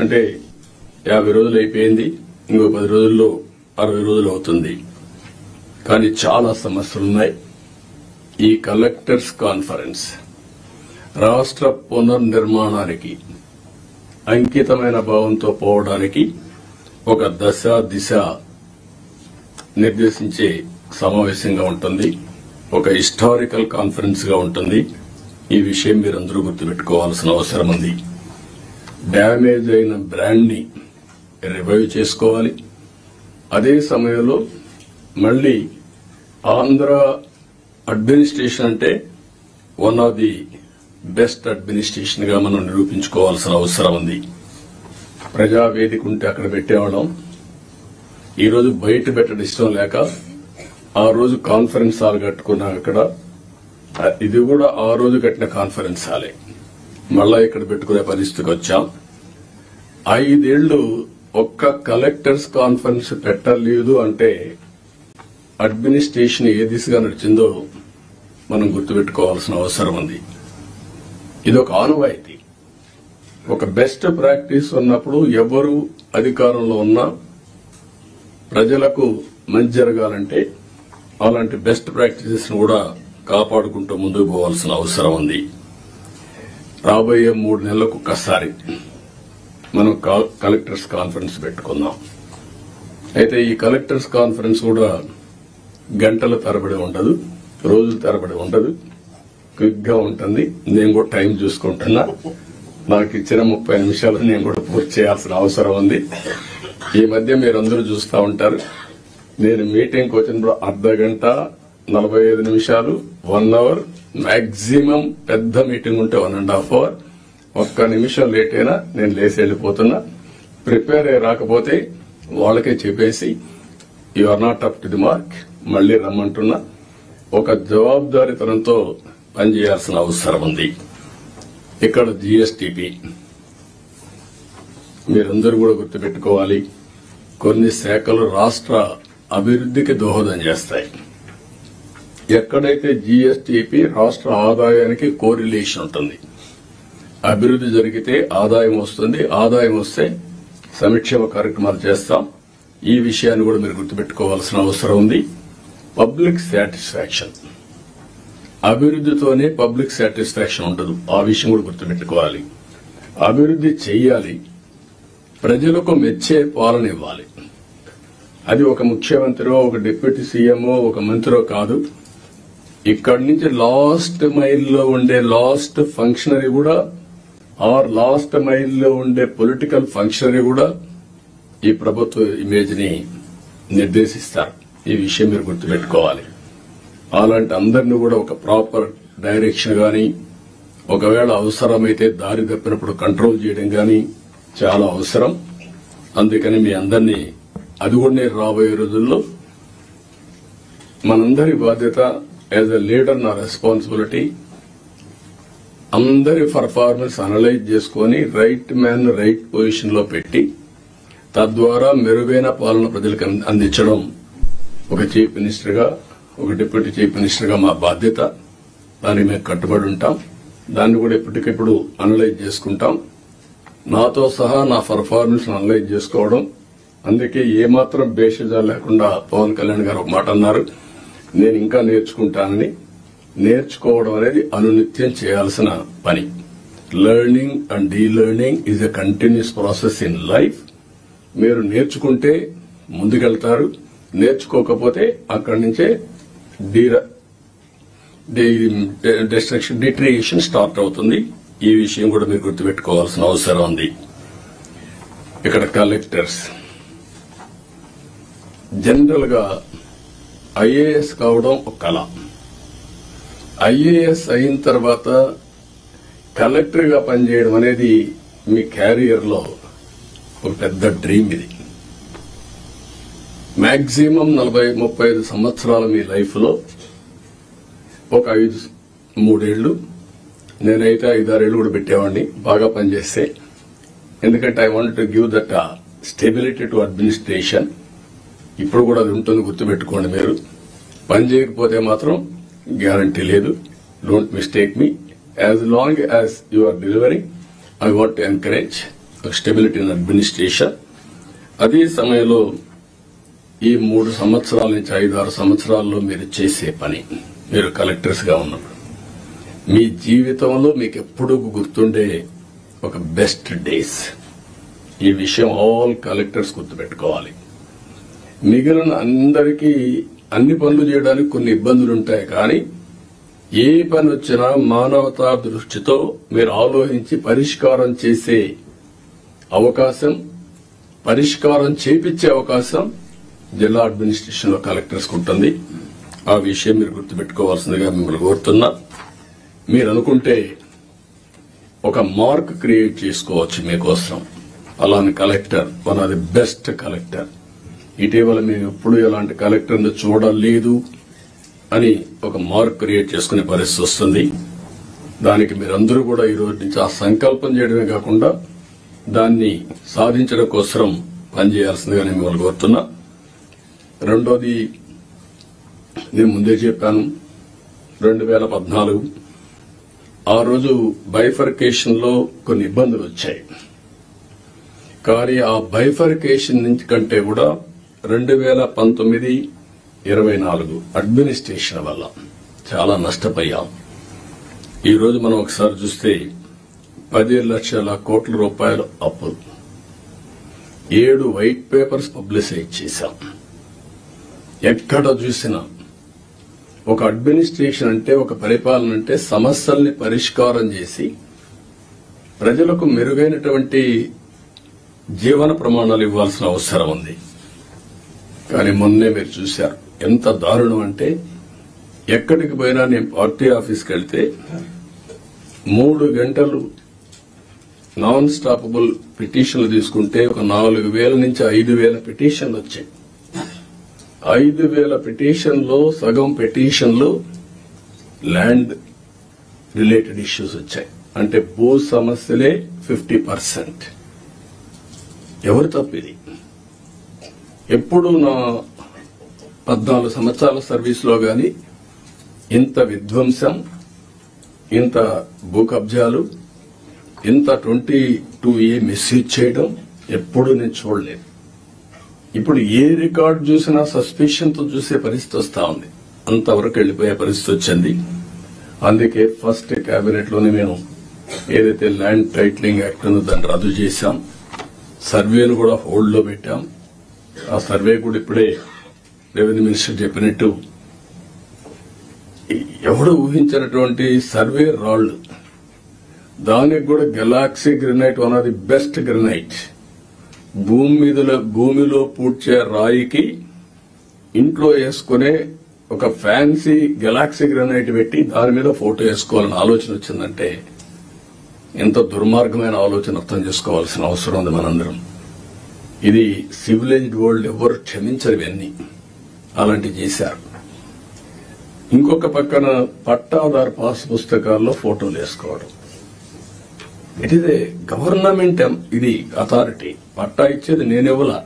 అంటే 50 రోజులు అయిపోయింది, ఇంకో 10 రోజుల్లో 60 రోజులు అవుతుంది. కానీ చాలా సమస్యలున్నాయి. ఈ కలెక్టర్స్ కాన్ఫరెన్స్ రాష్ట్ర పునర్నిర్మాణానికి అంకితమైన భావంతో పోవడానికి ఒక దశ దిశ నిర్దేశించే సమావేశంగా ఉంటుంది. ఒక హిస్టారికల్ కాన్ఫరెన్స్ గా ఉంటుంది. ఈ విషయం మీరందరూ గుర్తుపెట్టుకోవాల్సిన అవసరం ఉంది. డ్యామేజ్ అయిన బ్రాండ్ ని రివైవ్ చేసుకోవాలి. అదే సమయంలో మళ్లీ ఆంధ్ర అడ్మినిస్ట్రేషన్ అంటే one of the best administration గా మనం నిరూపించుకోవాల్సిన అవసరం ఉంది. ప్రజావేదిక ఉంటే అక్కడ పెట్టేవాళ్ళం. ఈ రోజు బయట పెట్టడం ఇష్టం లేక ఆ రోజు కాన్ఫరెన్స్ హాల్ కట్టుకున్నాం. అక్కడ ఇది కూడా ఆ రోజు కట్టిన కాన్ఫరెన్స్ హాలే, మళ్ళా ఇక్కడ పెట్టుకునే పరిస్థితికి వచ్చాం. 5 ఏళ్లు ఒక్క కలెక్టర్స్ కాన్ఫరెన్స్ పెట్టలేదు అంటే అడ్మినిస్ట్రేషన్ ఏ దిశగా నడిచిందో మనం గుర్తుపెట్టుకోవాల్సిన అవసరం ఉంది. ఇది ఒక ఆనవాయితీ. ఒక బెస్ట్ ప్రాక్టీస్ ఉన్నప్పుడు ఎవరు అధికారంలో ఉన్నా ప్రజలకు మంచి జరగాలంటే అలాంటి బెస్ట్ ప్రాక్టీసెస్ ను కూడా కాపాడుకుంటూ ముందుకు పోవాల్సిన అవసరం ఉంది. రాబోయే 3 నెలలకు ఒక్కసారి మనం కలెక్టర్స్ కాన్ఫరెన్స్ పెట్టుకుందాం. అయితే ఈ కలెక్టర్స్ కాన్ఫరెన్స్ కూడా గంటల తరబడి ఉండదు, రోజుల తరబడి ఉండదు, క్విక్ గా ఉంటుంది. నేను కూడా టైం చూసుకుంటున్నా. నాకు ఇచ్చిన 30 నిమిషాలు నేను కూడా పూర్తి చేయాల్సిన అవసరం ఉంది. ఈ మధ్య మీరందరూ చూస్తూ ఉంటారు, నేను మీటింగ్కి వచ్చినప్పుడు అర్ధ గంట 45 నిమిషాలు 1 అవర్, మాక్సిమం పెద్ద మీటింగ్ ఉంటే 1.5 అవర్, ఒక్క నిమిషం లేట్ అయినా నేను లేచి వెళ్ళిపోతున్నా. ప్రిపేర్ అయ్యి రాకపోతే వాళ్ళకే చెప్పేసి you are not up to the mark, మళ్లీ రమ్మంటున్నా. ఒక జవాబుదారీతనంతో పనిచేయాల్సిన అవసరం ఉంది. ఇక్కడ జీఎస్టీపీ మీరందరూ కూడా గుర్తుపెట్టుకోవాలి. కొన్ని శాఖలు రాష్ట్ర అభివృద్ధికి దోహదం చేస్తాయి. ఎక్కడైతే జీఎస్టీపీ రాష్ట్ర ఆదాయానికి కోరిలేషన్ ఉంటుంది, అభివృద్ధి జరిగితే ఆదాయం వస్తుంది, ఆదాయం వస్తే సంక్షేమ కార్యక్రమాలు చేస్తాం. ఈ విషయాన్ని కూడా మీరు గుర్తుపెట్టుకోవాల్సిన అవసరం ఉంది. పబ్లిక్ సాటిస్ఫాక్షన్, అభివృద్ధితోనే పబ్లిక్ సాటిస్ఫాక్షన్ ఉండదు. ఆ విషయం కూడా గుర్తుపెట్టుకోవాలి. అభివృద్ధి చెయ్యాలి, ప్రజలకు మెచ్చే పాలన ఇవ్వాలి. అది ఒక ముఖ్యమంత్రో, ఒక డిప్యూటీ సీఎంఓ, ఒక మంత్రో కాదు. ఇక్కడి నుంచి లాస్ట్ మైల్లో ఉండే లాస్ట్ ఫంక్షనరీ కూడా, ఆర్ లాస్ట్ మైల్లో ఉండే పొలిటికల్ ఫంక్షనరీ కూడా ఈ ప్రభుత్వ ఇమేజ్ ని నిర్దేశిస్తారు. ఈ విషయం మీరు గుర్తుపెట్టుకోవాలి. అలాంటి అందరినీ కూడా ఒక ప్రాపర్ డైరెక్షన్ గాని, ఒకవేళ అవసరమైతే దారి తప్పినప్పుడు కంట్రోల్ చేయడం గాని చాలా అవసరం. అందుకని మీ అందరినీ, అది కూడా నేను రాబోయే రోజుల్లో మనందరి బాధ్యత యాజ్ ఎ లీడర్, నా రెస్పాన్సిబిలిటీ అందరి పర్ఫార్మెన్స్ అనలైజ్ చేసుకుని రైట్ మ్యాన్ రైట్ పొజిషన్ లో పెట్టి తద్వారా మెరుగైన పాలన ప్రజలకు అందించడం ఒక చీఫ్ మినిస్టర్ గా, ఒక డిప్యూటీ చీఫ్ మినిస్టర్ గా మా బాధ్యత. దానికి మేము కట్టుబడి ఉంటాం. దాన్ని కూడా ఎప్పటికెప్పుడు అనలైజ్ చేసుకుంటాం. నాతో సహా నా పర్ఫార్మెన్స్ అనలైజ్ చేసుకోవడం. అందుకే ఏమాత్రం బేషజా లేకుండా పవన్ కళ్యాణ్ గారు ఒక మాట అన్నారు, నేను ఇంకా నేర్చుకుంటానని. నేర్చుకోవడం అనేది అనునిత్యం చేయాల్సిన పని. Learning and delearning is a continuous process in life. మీరు నేర్చుకుంటే ముందుకెళ్తారు, నేర్చుకోకపోతే అక్కడి నుంచే డిట్రియేషన్ స్టార్ట్ అవుతుంది. ఈ విషయం కూడా మీరు గుర్తుపెట్టుకోవాల్సిన అవసరం ఉంది. ఇక్కడ కలెక్టర్స్ జనరల్ గా ఐఏఎస్ కావడం ఒక కళ. ఐఏఎస్ అయిన తర్వాత కలెక్టర్ గా పనిచేయడం అనేది మీ క్యారియర్ లో ఒక పెద్ద డ్రీమ్. ఇది మాక్సిమం 40-35 సంవత్సరాల మీ లైఫ్ లో ఒక 3 ఏళ్లు, నేనైతే 5-6 ఏళ్లు కూడా పెట్టేవాడిని బాగా పనిచేస్తే. ఎందుకంటే I want to give that stability to administration. ఇప్పుడు కూడా అది ఉంటుంది, గుర్తుపెట్టుకోండి. మీరు పని చేయకపోతే మాత్రం గ్యారంటీ లేదు. Don't mistake me. As long as you are delivering, I want to encourage stability in administration. అదే సమయంలో ఈ 3 సంవత్సరాల నుంచి 5-6 సంవత్సరాల్లో మీరు చేసే పని, మీరు కలెక్టర్స్ గా ఉన్నప్పుడు మీ జీవితంలో మీకు ఎప్పుడూ గుర్తుండే ఒక బెస్ట్ డేస్. ఈ విషయం ఆల్ కలెక్టర్స్ గుర్తుపెట్టుకోవాలి. మిగిలిన అందరికీ అన్ని పనులు చేయడానికి కొన్ని ఇబ్బందులు ఉంటాయి, కానీ ఏ పని వచ్చినా మానవతా దృష్టితో మీరు ఆలోచించి పరిష్కారం చేసే అవకాశం, పరిష్కారం చేపించే అవకాశం జిల్లా అడ్మినిస్ట్రేషన్ లో కలెక్టర్స్ ఉంటుంది. ఆ విషయం మీరు గుర్తుపెట్టుకోవాల్సిందిగా మిమ్మల్ని కోరుతున్నా. మీరు అనుకుంటే ఒక మార్క్ క్రియేట్ చేసుకోవచ్చు మీకోసం. అలాంటి collector, one of the best collector. ఇటీవల మేము ఎప్పుడు ఎలాంటి కలెక్టర్ని చూడలేదు అని ఒక మార్క్ క్రియేట్ చేసుకునే పరిస్థితి వస్తుంది. దానికి మీరందరూ కూడా ఈ రోజు నుంచి ఆ సంకల్పం చేయడమే కాకుండా దాన్ని సాధించడం కోసం పనిచేయాల్సిందిగా నేను మిమ్మల్ని కోరుతున్నా. రెండోది, నేను ముందే చెప్పాను, 2014 ఆ రోజు బైఫర్కేషన్ లో కొన్ని ఇబ్బందులు వచ్చాయి. కానీ ఆ బైఫర్కేషన్ నుంచి కంటే కూడా 2019-24 అడ్మినిస్ట్రేషన్ వల్ల చాలా నష్టపోయాం. ఈ రోజు మనం ఒకసారి చూస్తే 10 లక్షల కోట్ల రూపాయలు అప్పు, 7 వైట్ పేపర్స్ పబ్లిసైజ్ చేశాం. ఎక్కడ చూసినా ఒక అడ్మినిస్ట్రేషన్ అంటే, ఒక పరిపాలన అంటే సమస్యల్ని పరిష్కారం చేసి ప్రజలకు మెరుగైనటువంటి జీవన ప్రమాణాలు ఇవ్వాల్సిన అవసరం ఉంది. కానీ మొన్నే మీరు చూశారు ఎంత దారుణం అంటే, ఎక్కడికి పోయినా నేను పార్టీ ఆఫీస్కి వెళ్తే 3 గంటలు నాన్ స్టాపబుల్ పిటిషన్లు తీసుకుంటే ఒక 4,000 నుంచి 5,000 పిటిషన్లు వచ్చాయి. 5,000 పిటిషన్లో సగం పిటిషన్లు ల్యాండ్ రిలేటెడ్ ఇష్యూస్ వచ్చాయి. అంటే భూ సమస్యలే 50%. ఎవరు తప్పిది? ఎప్పుడు నా 14 సంవత్సరాల సర్వీస్లో గాని ఇంత విధ్వంసం, ఇంత భూ కబ్జాలు, ఇంత 22A మిస్యూజ్ చేయడం ఎప్పుడు నేను చూడలేదు. ఇప్పుడు ఏ రికార్డు చూసినా సస్పిషన్ తో చూసే పరిస్థితి వస్తా ఉంది. అంతవరకు వెళ్లిపోయే పరిస్థితి వచ్చింది. అందుకే ఫస్ట్ కేబినెట్ లోనే మేము ఏదైతే ల్యాండ్ టైటిలింగ్ యాక్ట్ ఉందో దాన్ని రద్దు చేశాం. సర్వేను కూడా హోల్డ్ లో పెట్టాం. ఆ సర్వే కూడా ఇప్పుడే రెవెన్యూ మినిస్టర్ చెప్పినట్టు ఎవడు ఊహించినటువంటి సర్వే రాళ్లు, దానికి కూడా Galaxy granite, one of the best granite. భూమిలో పూడ్చే రాయికి ఇంట్లో వేసుకునే ఒక ఫ్యాన్సీ గెలాక్సీ గ్రెనైట్ పెట్టి దాని మీద ఫోటో వేసుకోవాలని ఆలోచన వచ్చిందంటే ఎంత దుర్మార్గమైన ఆలోచన అర్థం చేసుకోవాల్సిన అవసరం ఉంది మనందరం. ఇది సివిలైజ్డ్ వరల్డ్ ఎవరు క్షమించరు. ఇవన్నీ అలాంటివి చేశారు. ఇంకొక పక్కన పట్టాదారు పాస్ పుస్తకాల్లో ఫోటోలు వేసుకోవడం. ఇట్ ఈస్ ఏ గవర్నమెంట్, ఇది అథారిటీ. పట్టా ఇచ్చేది నేనెవలా,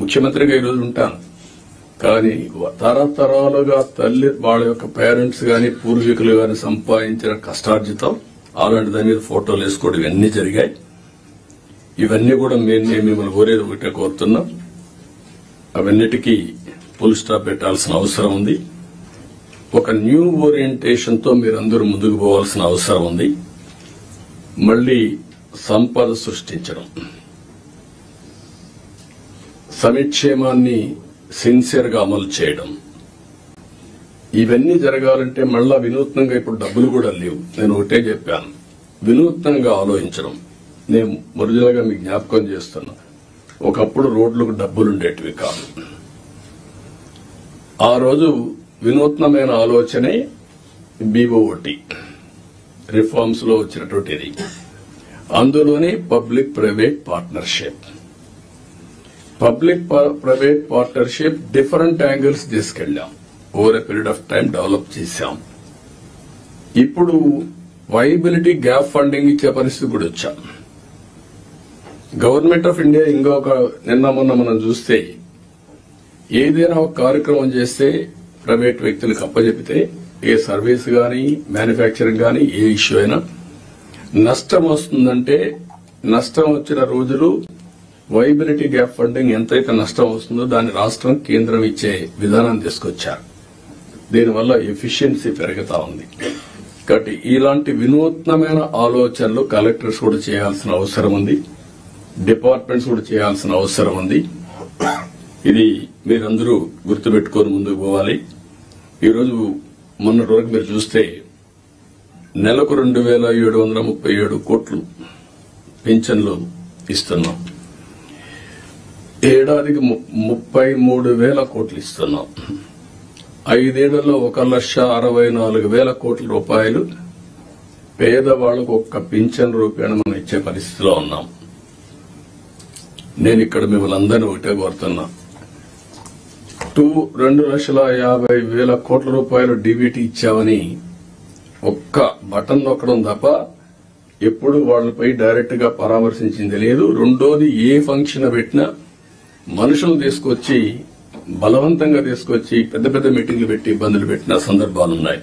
ముఖ్యమంత్రిగా ఈరోజు ఉంటాను. కానీ తరతరాలుగా తల్లి వాళ్ళ యొక్క పేరెంట్స్ గాని పూర్వీకులు గాని సంపాదించిన కష్టార్జితం అలాంటి దాని మీద ఫోటోలు వేసుకోవడం ఇవన్నీ జరిగాయి. ఇవన్నీ కూడా నేను మిమ్మల్ని కోరేది ఒకటే కోరుతున్నాం, అవన్నిటికీ ఫుల్ స్టాప్ పెట్టాల్సిన అవసరం ఉంది. ఒక న్యూ ఓరియంటేషన్ తో మీరందరూ ముందుకు పోవాల్సిన అవసరం ఉంది. మళ్లీ సంపద సృష్టించడం, సంక్షేమాన్ని సిన్సియర్ గా అమలు చేయడం, ఇవన్నీ జరగాలంటే మళ్ళా వినూత్నంగా ఇప్పుడు డబ్బులు కూడా లేవు. నేను ఒకటే చెప్పాను, వినూత్నంగా ఆలోచించడం. నేను ఒరిజినల్ గా మీకు జ్ఞాపకం చేస్తున్నా, ఒకప్పుడు రోడ్లకు డబ్బులుండేటివి కాదు. ఆ రోజు వినూత్నమైన ఆలోచనే BOT రిఫార్మ్స్ లో వచ్చినటువంటిది. అందులోనే public private partnership. Public private partnership different angles తీసుకెళ్లాం. Over a period of time develop చేశాం. ఇప్పుడు వైబిలిటీ గ్యాప్ ఫండింగ్ ఇచ్చే పరిస్థితి కూడా వచ్చాం. గవర్నమెంట్ ఆఫ్ ఇండియా ఇంకొక నిన్న మొన్న మనం చూస్తే ఏదైనా ఒక కార్యక్రమం చేస్తే ప్రైవేట్ వ్యక్తులకు అప్పచెపితే ఏ సర్వీస్ గాని మ్యానుఫ్యాక్చరింగ్ గాని ఏ ఇష్యూ అయినా నష్టం వస్తుందంటే నష్టం వచ్చిన రోజులు వైబిలిటీ గ్యాప్ ఫండింగ్ ఎంతైతే నష్టం వస్తుందో దాన్ని రాష్ట్రం కేంద్రం ఇచ్చే విధానం తీసుకొచ్చారు. దీనివల్ల ఎఫిషియన్సీ పెరుగుతా ఉంది. కాబట్టి ఇలాంటి వినూత్నమైన ఆలోచనలు కలెక్టర్స్ కూడా చేయాల్సిన అవసరం ఉంది, డిపార్ట్మెంట్స్ కూడా చేయాల్సిన అవసరం ఉంది. ఇది మీరందరూ గుర్తుపెట్టుకొని ముందుకు పోవాలి. ఈరోజు మొన్నటి వరకు మీరు చూస్తే నెలకు 2,737 కోట్లు పింఛన్లు ఇస్తున్నాం. ఏడాదికి 33,000 కోట్లు ఇస్తున్నాం. 5 ఏళ్లలో 1,64,000 కోట్ల రూపాయలు పేదవాళ్లకు ఒక్క పింఛన్ రూపేణ మనం ఇచ్చే పరిస్థితిలో ఉన్నాం. నేను ఇక్కడ మిమ్మల్ని అందరినీ ఒకటే కోరుతున్నా, 2,50,000 కోట్ల రూపాయలు DBT ఇచ్చామని ఒక్క బటన్ నొక్కడం తప్ప ఎప్పుడు వాళ్లపై డైరెక్ట్ గా పరామర్శించింది లేదు. రెండోది, ఏ ఫంక్షన్ పెట్టినా మనుషులు తీసుకొచ్చి బలవంతంగా తీసుకొచ్చి పెద్ద పెద్ద మీటింగ్లు పెట్టి ఇబ్బందులు పెట్టిన సందర్భాలున్నాయి.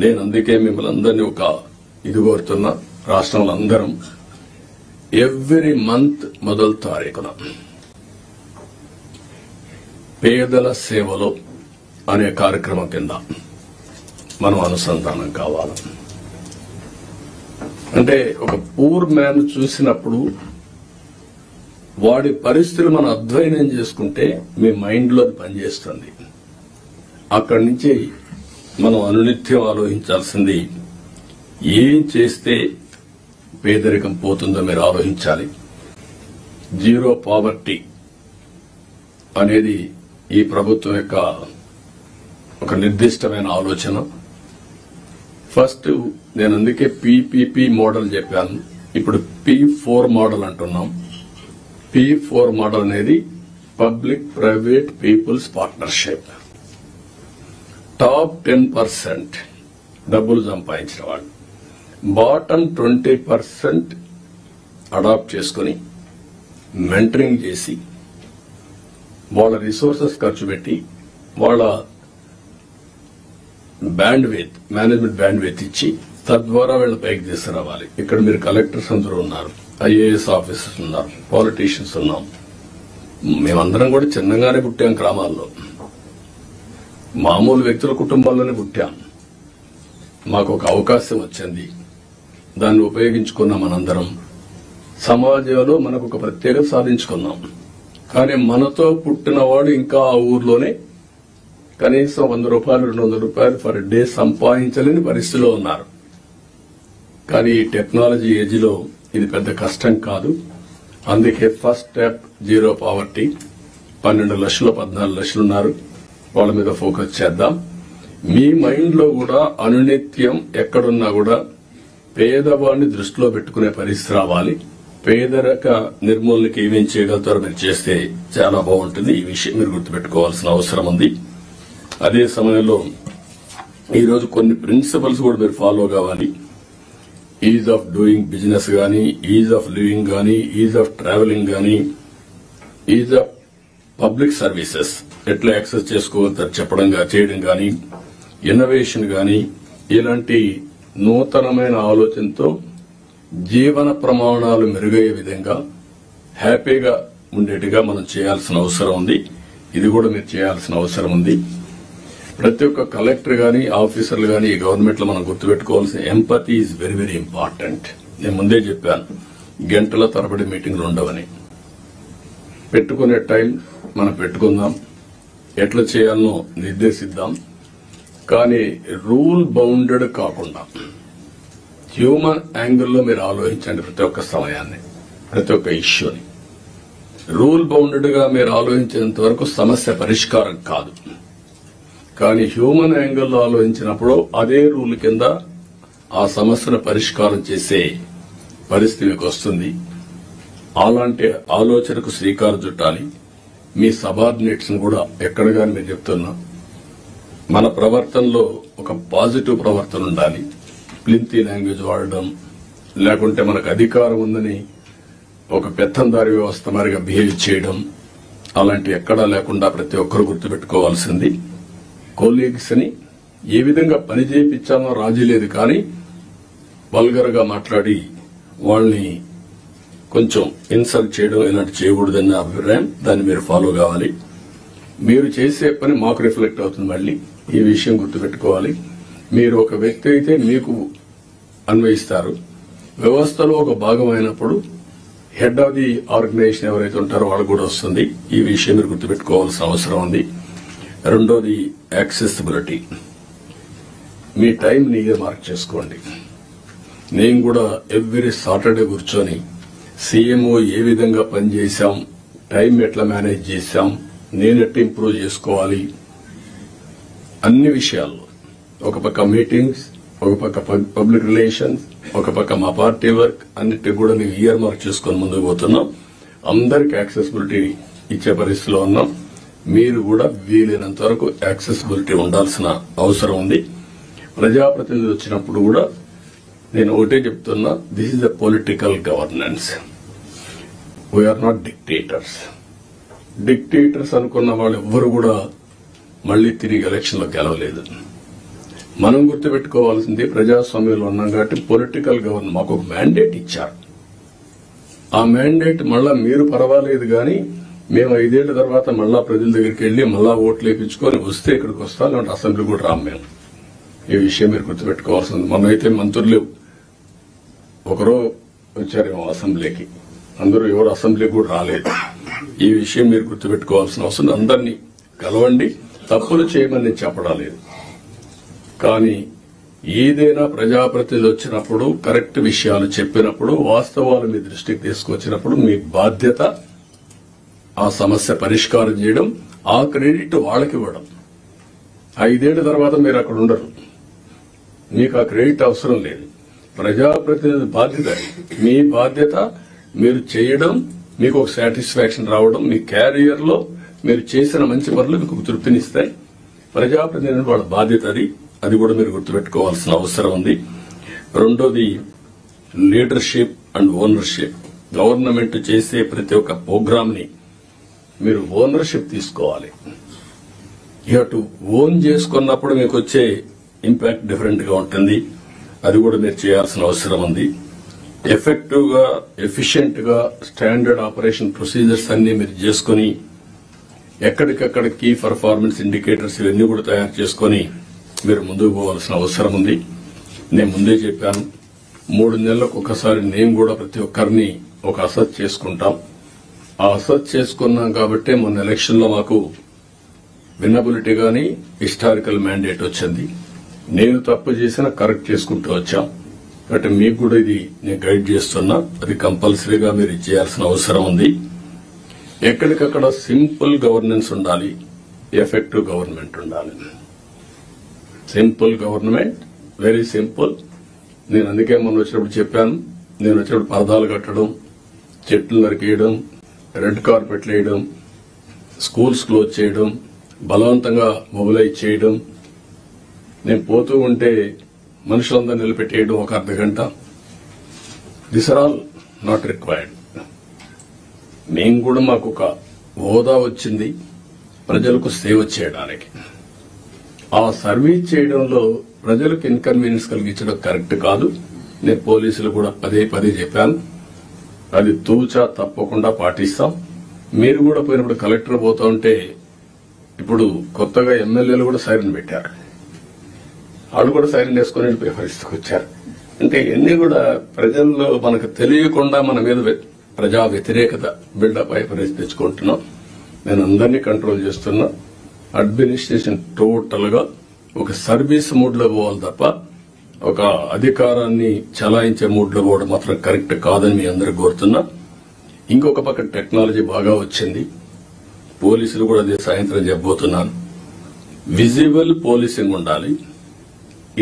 నేను అందుకే మిమ్మల్ని అందరినీ ఒక ఇది కోరుతున్నా, రాష్ట్రంలో అందరం ఎవ్రీ మంత్ మొదటి తారీఖున పేదల సేవలో అనే కార్యక్రమం కింద మనం అనుసంధానం కావాలి. అంటే ఒక పూర్ మ్యాన్ చూసినప్పుడు వాడి పరిస్థితులు మనం అధ్యయనం చేసుకుంటే మీ మైండ్ లో పనిచేస్తుంది. అక్కడి నుంచి మనం అనునిత్యం ఆలోచించాల్సింది, ఏం చేస్తే పేదరికం పోతుందో మీరు ఆలోచించాలి. జీరో పావర్టీ అనేది ఈ ప్రభుత్వం యొక్క ఒక నిర్దిష్టమైన ఆలోచన. ఫస్ట్ నేను అందుకే PPP మోడల్ చెప్పాను. ఇప్పుడు P4 మోడల్ అంటున్నాం. P4 మోడల్ అనేది public private people's partnership. Top 10% డబ్బులు సంపాదించిన వాళ్ళు బాటమ్ 20% అడాప్ట్ చేసుకుని మెంటరింగ్ చేసి వాళ్ళ రిసోర్సెస్ ఖర్చు పెట్టి వాళ్ళ మేనేజ్మెంట్ బ్యాండ్విడ్త్ ఇచ్చి తద్వారా వీళ్ళ పైకి తీసుకురావాలి. ఇక్కడ మీరు కలెక్టర్స్ అందరూ ఉన్నారు, IAS ఆఫీసర్స్ ఉన్నారు, పాలిటీషియన్స్ ఉన్నాం. మేమందరం కూడా చిన్నగానే పుట్టాం, గ్రామాల్లో మామూలు వ్యక్తుల కుటుంబాల్లోనే పుట్టాం. మాకు ఒక అవకాశం వచ్చింది, దాన్ని ఉపయోగించుకున్నాం. మనందరం సమాజంలో మనకు ఒక ప్రత్యేకత సాధించుకున్నాం. కానీ మనతో పుట్టినవాడు ఇంకా ఆ ఊర్లోనే కనీసం 100 రూపాయలు 200 రూపాయలు పర్ డే సంపాదించలేని పరిస్థితిలో ఉన్నారు. కానీ ఈ టెక్నాలజీ ఏజ్ లో ఇది పెద్ద కష్టం కాదు. అందుకే ఫస్ట్ స్టెప్ జీరో పావర్టీ. 12 లక్షలు 14 లక్షలు ఉన్నారు, వాళ్ళ మీద ఫోకస్ చేద్దాం. మీ మైండ్ లో కూడా అనునిత్యం ఎక్కడున్నా కూడా పేదవాడిని దృష్టిలో పెట్టుకునే పరిస్థితి రావాలి. పేదరిక నిర్మూలనకి ఏమేం చేయగలుగుతారో మీరు చేస్తే చాలా బాగుంటుంది. ఈ విషయం మీరు గుర్తుపెట్టుకోవాల్సిన అవసరం ఉంది. అదే సమయంలో ఈరోజు కొన్ని ప్రిన్సిపల్స్ కూడా మీరు ఫాలో కావాలి. ఈజ్ ఆఫ్ డూయింగ్ బిజినెస్ గానీ, ఈజ్ ఆఫ్ లివింగ్ గానీ, ఈజ్ ఆఫ్ ట్రావెలింగ్ గానీ, ఈజ్ ఆఫ్ పబ్లిక్ సర్వీసెస్ ఎట్లా యాక్సెస్ చేసుకోవచ్చు చేయడం గానీ, ఇన్నోవేషన్ గానీ, ఇలాంటి నూతనమైన ఆలోచనతో జీవన ప్రమాణాలు మెరుగయ్యే విధంగా హ్యాపీగా ఉండేట్టుగా మనం చేయాల్సిన అవసరం ఉంది. ఇది కూడా మీరు చేయాల్సిన అవసరం ఉంది. ప్రతి ఒక్క కలెక్టర్ గానీ, ఆఫీసర్లు గానీ ఈ గవర్నమెంట్ లో మనం గుర్తుపెట్టుకోవాల్సిన empathy is very very important. నేను ముందే చెప్పాను, గంటల తరబడి మీటింగ్లు ఉండవని. పెట్టుకునే టైం మనం పెట్టుకుందాం, ఎట్లా చేయాలనో నిర్దేశిద్దాం. కానీ రూల్ బౌండెడ్ కాకుండా హ్యూమన్ యాంగిల్లో మీరు ఆలోచించండి. ప్రతి ఒక్క సమయాన్ని, ప్రతి ఒక్క ఇష్యూని రూల్ బౌండెడ్ గా మీరు ఆలోచించేంత వరకు సమస్య పరిష్కారం కాదు. కానీ హ్యూమన్ యాంగిల్లో ఆలోచించినప్పుడు అదే రూల్ కింద ఆ సమస్యను పరిష్కారం చేసే పరిస్థితి మీకు వస్తుంది. అలాంటి ఆలోచనకు శ్రీకారం చుట్టాలి. మీ సబార్డినేట్స్ కూడా ఎక్కడ గాని మీరు చెప్తున్నా, మన ప్రవర్తనలో ఒక పాజిటివ్ ప్రవర్తన ఉండాలి. ప్లింతీ లాంగ్వేజ్ వాడడం, లేకుంటే మనకు అధికారం ఉందని ఒక పెత్తందారి వ్యవస్థ మరిగా బిహేవ్ చేయడం, అలాంటి ఎక్కడా లేకుండా ప్రతి ఒక్కరు గుర్తుపెట్టుకోవాల్సింది. కొలీగ్స్ ని ఏ విధంగా పని చేయించాలో రాజీ లేదు, కానీ వల్గర్ గా మాట్లాడి వాళ్ళని కొంచెం ఇన్సల్ట్ చేయడం ఇలాంటి చేయకూడదన్న అభిప్రాయం. దాన్ని మీరు ఫాలో కావాలి. మీరు చేసే పని మాకు రిఫ్లెక్ట్ అవుతుంది. మళ్ళీ ఈ విషయం గుర్తుపెట్టుకోవాలి. మీరు ఒక వ్యక్తి అయితే మీకు అన్వయిస్తారు. వ్యవస్థలో ఒక భాగమైనప్పుడు హెడ్ ఆఫ్ ది ఆర్గనైజేషన్ ఎవరైతే ఉంటారో వాళ్ళకు కూడా వస్తుంది. ఈ విషయం మీరు గుర్తుపెట్టుకోవాల్సిన అవసరం ఉంది. రెండోది యాక్సెసిబిలిటీ. మీ టైంని మార్క్ చేసుకోండి. నేను కూడా ఎవ్రీ సాటర్డే కూర్చొని సీఎంఓ ఏ విధంగా పనిచేశాం, టైం ఎట్లా మేనేజ్ చేశాం, నేను ఎట్లా ఇంప్రూవ్ చేసుకోవాలి, అన్ని విషయాల్లో ఒక పక్క మీటింగ్స్, ఒక పక్క పబ్లిక్ రిలేషన్స్, ఒక పక్క మా పార్టీ వర్క్, అన్నిటి కూడా మేము ఇయర్ మార్క్ చేసుకుని ముందుకు పోతున్నాం. అందరికి యాక్సెసిబిలిటీ ఇచ్చే పరిస్థితిలో ఉన్నాం. మీరు కూడా వీలైనంత వరకు యాక్సెసిబిలిటీ ఉండాల్సిన అవసరం ఉంది. ప్రజాప్రతినిధులు వచ్చినప్పుడు కూడా నేను ఒకటే చెప్తున్నా, this is a political governance. We are not dictators. Dictators అనుకున్న వాళ్ళు ఎవ్వరు కూడా మళ్లీ తిరిగి ఎలక్షన్ లో గెలవలేదు. మనం గుర్తుపెట్టుకోవాల్సింది, ప్రజాస్వామ్యంలో ఉన్నాం కాబట్టి పొలిటికల్ గవర్నెన్స్ మాకు ఒక మ్యాండేట్ ఇచ్చారు. ఆ మ్యాండేట్ మళ్ళా మీరు పర్వాలేదు కానీ మేము 5 ఏళ్ల తర్వాత మళ్ళా ప్రజల దగ్గరికి వెళ్లి మళ్ళా ఓట్లు వేయించుకొని వస్తే ఇక్కడికి వస్తాం, లేదంటే అసెంబ్లీ కూడా రాం మేము. ఈ విషయం మీరు గుర్తుపెట్టుకోవాల్సింది. మొన్నైతే మంత్రులు ఒకరో వచ్చారేమో అసెంబ్లీకి, అందరూ ఎవరు అసెంబ్లీకి కూడా రాలేదు. ఈ విషయం మీరు గుర్తుపెట్టుకోవాల్సిన అవసరం. అందరినీ కలవండి, తప్పులు చేయమని నేను చెప్పడం లేదు. కానీ ఏదైనా ప్రజాప్రతినిధులు వచ్చినప్పుడు కరెక్ట్ విషయాలు చెప్పినప్పుడు, వాస్తవాలు మీ దృష్టికి తీసుకొచ్చినప్పుడు మీ బాధ్యత ఆ సమస్య పరిష్కారం చేయడం, ఆ క్రెడిట్ వాళ్ళకి ఇవ్వడం. 5 ఏళ్ల తర్వాత మీరు అక్కడ ఉండరు, మీకు ఆ క్రెడిట్ అవసరం లేదు. ప్రజాప్రతినిధి బాధ్యత. మీ బాధ్యత మీరు చేయడం, మీకు ఒక సాటిస్ఫాక్షన్ రావడం, మీ క్యారియర్ లో మీరు చేసిన మంచి పనులు మీకు తృప్తినిస్తాయి. ప్రజాప్రతినిధి వాళ్ళ బాధ్యత అది కూడా మీరు గుర్తుపెట్టుకోవాల్సిన అవసరం ఉంది. రెండోది లీడర్షిప్ అండ్ ఓనర్షిప్. గవర్నమెంట్ చేసే ప్రతి ఒక్క ప్రోగ్రామ్ ని మీరు ఓనర్షిప్ తీసుకోవాలి. యూ హావ్ టు ఓన్ చేసుకున్నప్పుడు మీకు వచ్చే ఇంపాక్ట్ డిఫరెంట్ గా ఉంటుంది. అది కూడా మీరు చేయాల్సిన అవసరం ఉంది. ఎఫెక్టివ్ గా, ఎఫిషియెంట్ గా స్టాండర్డ్ ఆపరేషన్ ప్రొసీజర్స్ అన్ని మీరు చేసుకుని ఎక్కడికక్కడ కీ పర్ఫార్మెన్స్ ఇండికేటర్స్ ఇవన్నీ కూడా తయారు చేసుకుని మీరు ముందుకు పోవాల్సిన అవసరం ఉంది. నేను ముందే చెప్పాను, 3 నెలలకు ఒకసారి నేను కూడా ప్రతి ఒక్కరిని ఒక అసెస్ చేసుకుంటాం. ఆ అసెస్ చేసుకున్నాం కాబట్టి మొన్న ఎలక్షన్ లో మాకు వినబిలిటీ గానీ హిస్టారికల్ మ్యాండేట్ వచ్చింది. నేను తప్పు చేసినా కరెక్ట్ చేసుకుంటూ వచ్చాం. కాబట్టి మీకు కూడా ఇది నేను గైడ్ చేస్తున్నా. అది కంపల్సరీగా మీరు చేయాల్సిన అవసరం ఉంది. ఎక్కడికక్కడ సింపుల్ గవర్నెన్స్ ఉండాలి, ఎఫెక్టివ్ గవర్నమెంట్ ఉండాలి. Simple government, very simple. నేను అందుకే మొన్న వచ్చినప్పుడు చెప్పాను, నేను వచ్చినప్పుడు పరదాలు కట్టడం, చెట్లు నరికేయడం, రెడ్ కార్పెట్లు వేయడం, స్కూల్స్ క్లోజ్ చేయడం, బలవంతంగా మొబిలైజ్ చేయడం, నేను పోతూ ఉంటే మనుషులందరూ నిలబెట్టేయడం ఒక అర్ధగంట, this are all not required. మేము కూడా మాకు ఒక హోదా వచ్చింది ప్రజలకు సేవ చేయడానికి. ఆ సర్వీస్ చేయడంలో ప్రజలకు ఇన్కన్వీనియన్స్ కలిగించడం కరెక్ట్ కాదు. నేను పోలీసులు కూడా పదే చెప్పాను, అది తూచా తప్పకుండా పాటిస్తాం. మీరు కూడా పోయినప్పుడు కలెక్టర్ పోతా ఉంటే ఇప్పుడు కొత్తగా ఎమ్మెల్యేలు కూడా సైరన్ పెట్టారు. వాళ్ళు కూడా సైరన్ వేసుకుని వెళ్ళిపోయే పరిస్థితికి వచ్చారు. అంటే ఇవన్నీ కూడా ప్రజల్లో మనకు తెలియకుండా మన మీద ప్రజా వ్యతిరేకత బిల్డప్ అయ్యే పరిస్థితి తెచ్చుకుంటున్నాం. నేను అందరినీ కంట్రోల్ చేస్తున్నా. అడ్మినిస్ట్రేషన్ టోటల్ గా ఒక సర్వీస్ మూడ్ లో పోవాలి తప్ప ఒక అధికారాన్ని చలాయించే మూడ్ లో పోవడం మాత్రం కరెక్ట్ కాదని మీ అందరూ కోరుతున్నా. ఇంకొక పక్క టెక్నాలజీ బాగా వచ్చింది. పోలీసులు కూడా అదే సాయంత్రం చెప్పబోతున్నాను. విజిబుల్ పోలీసింగ్ ఉండాలి,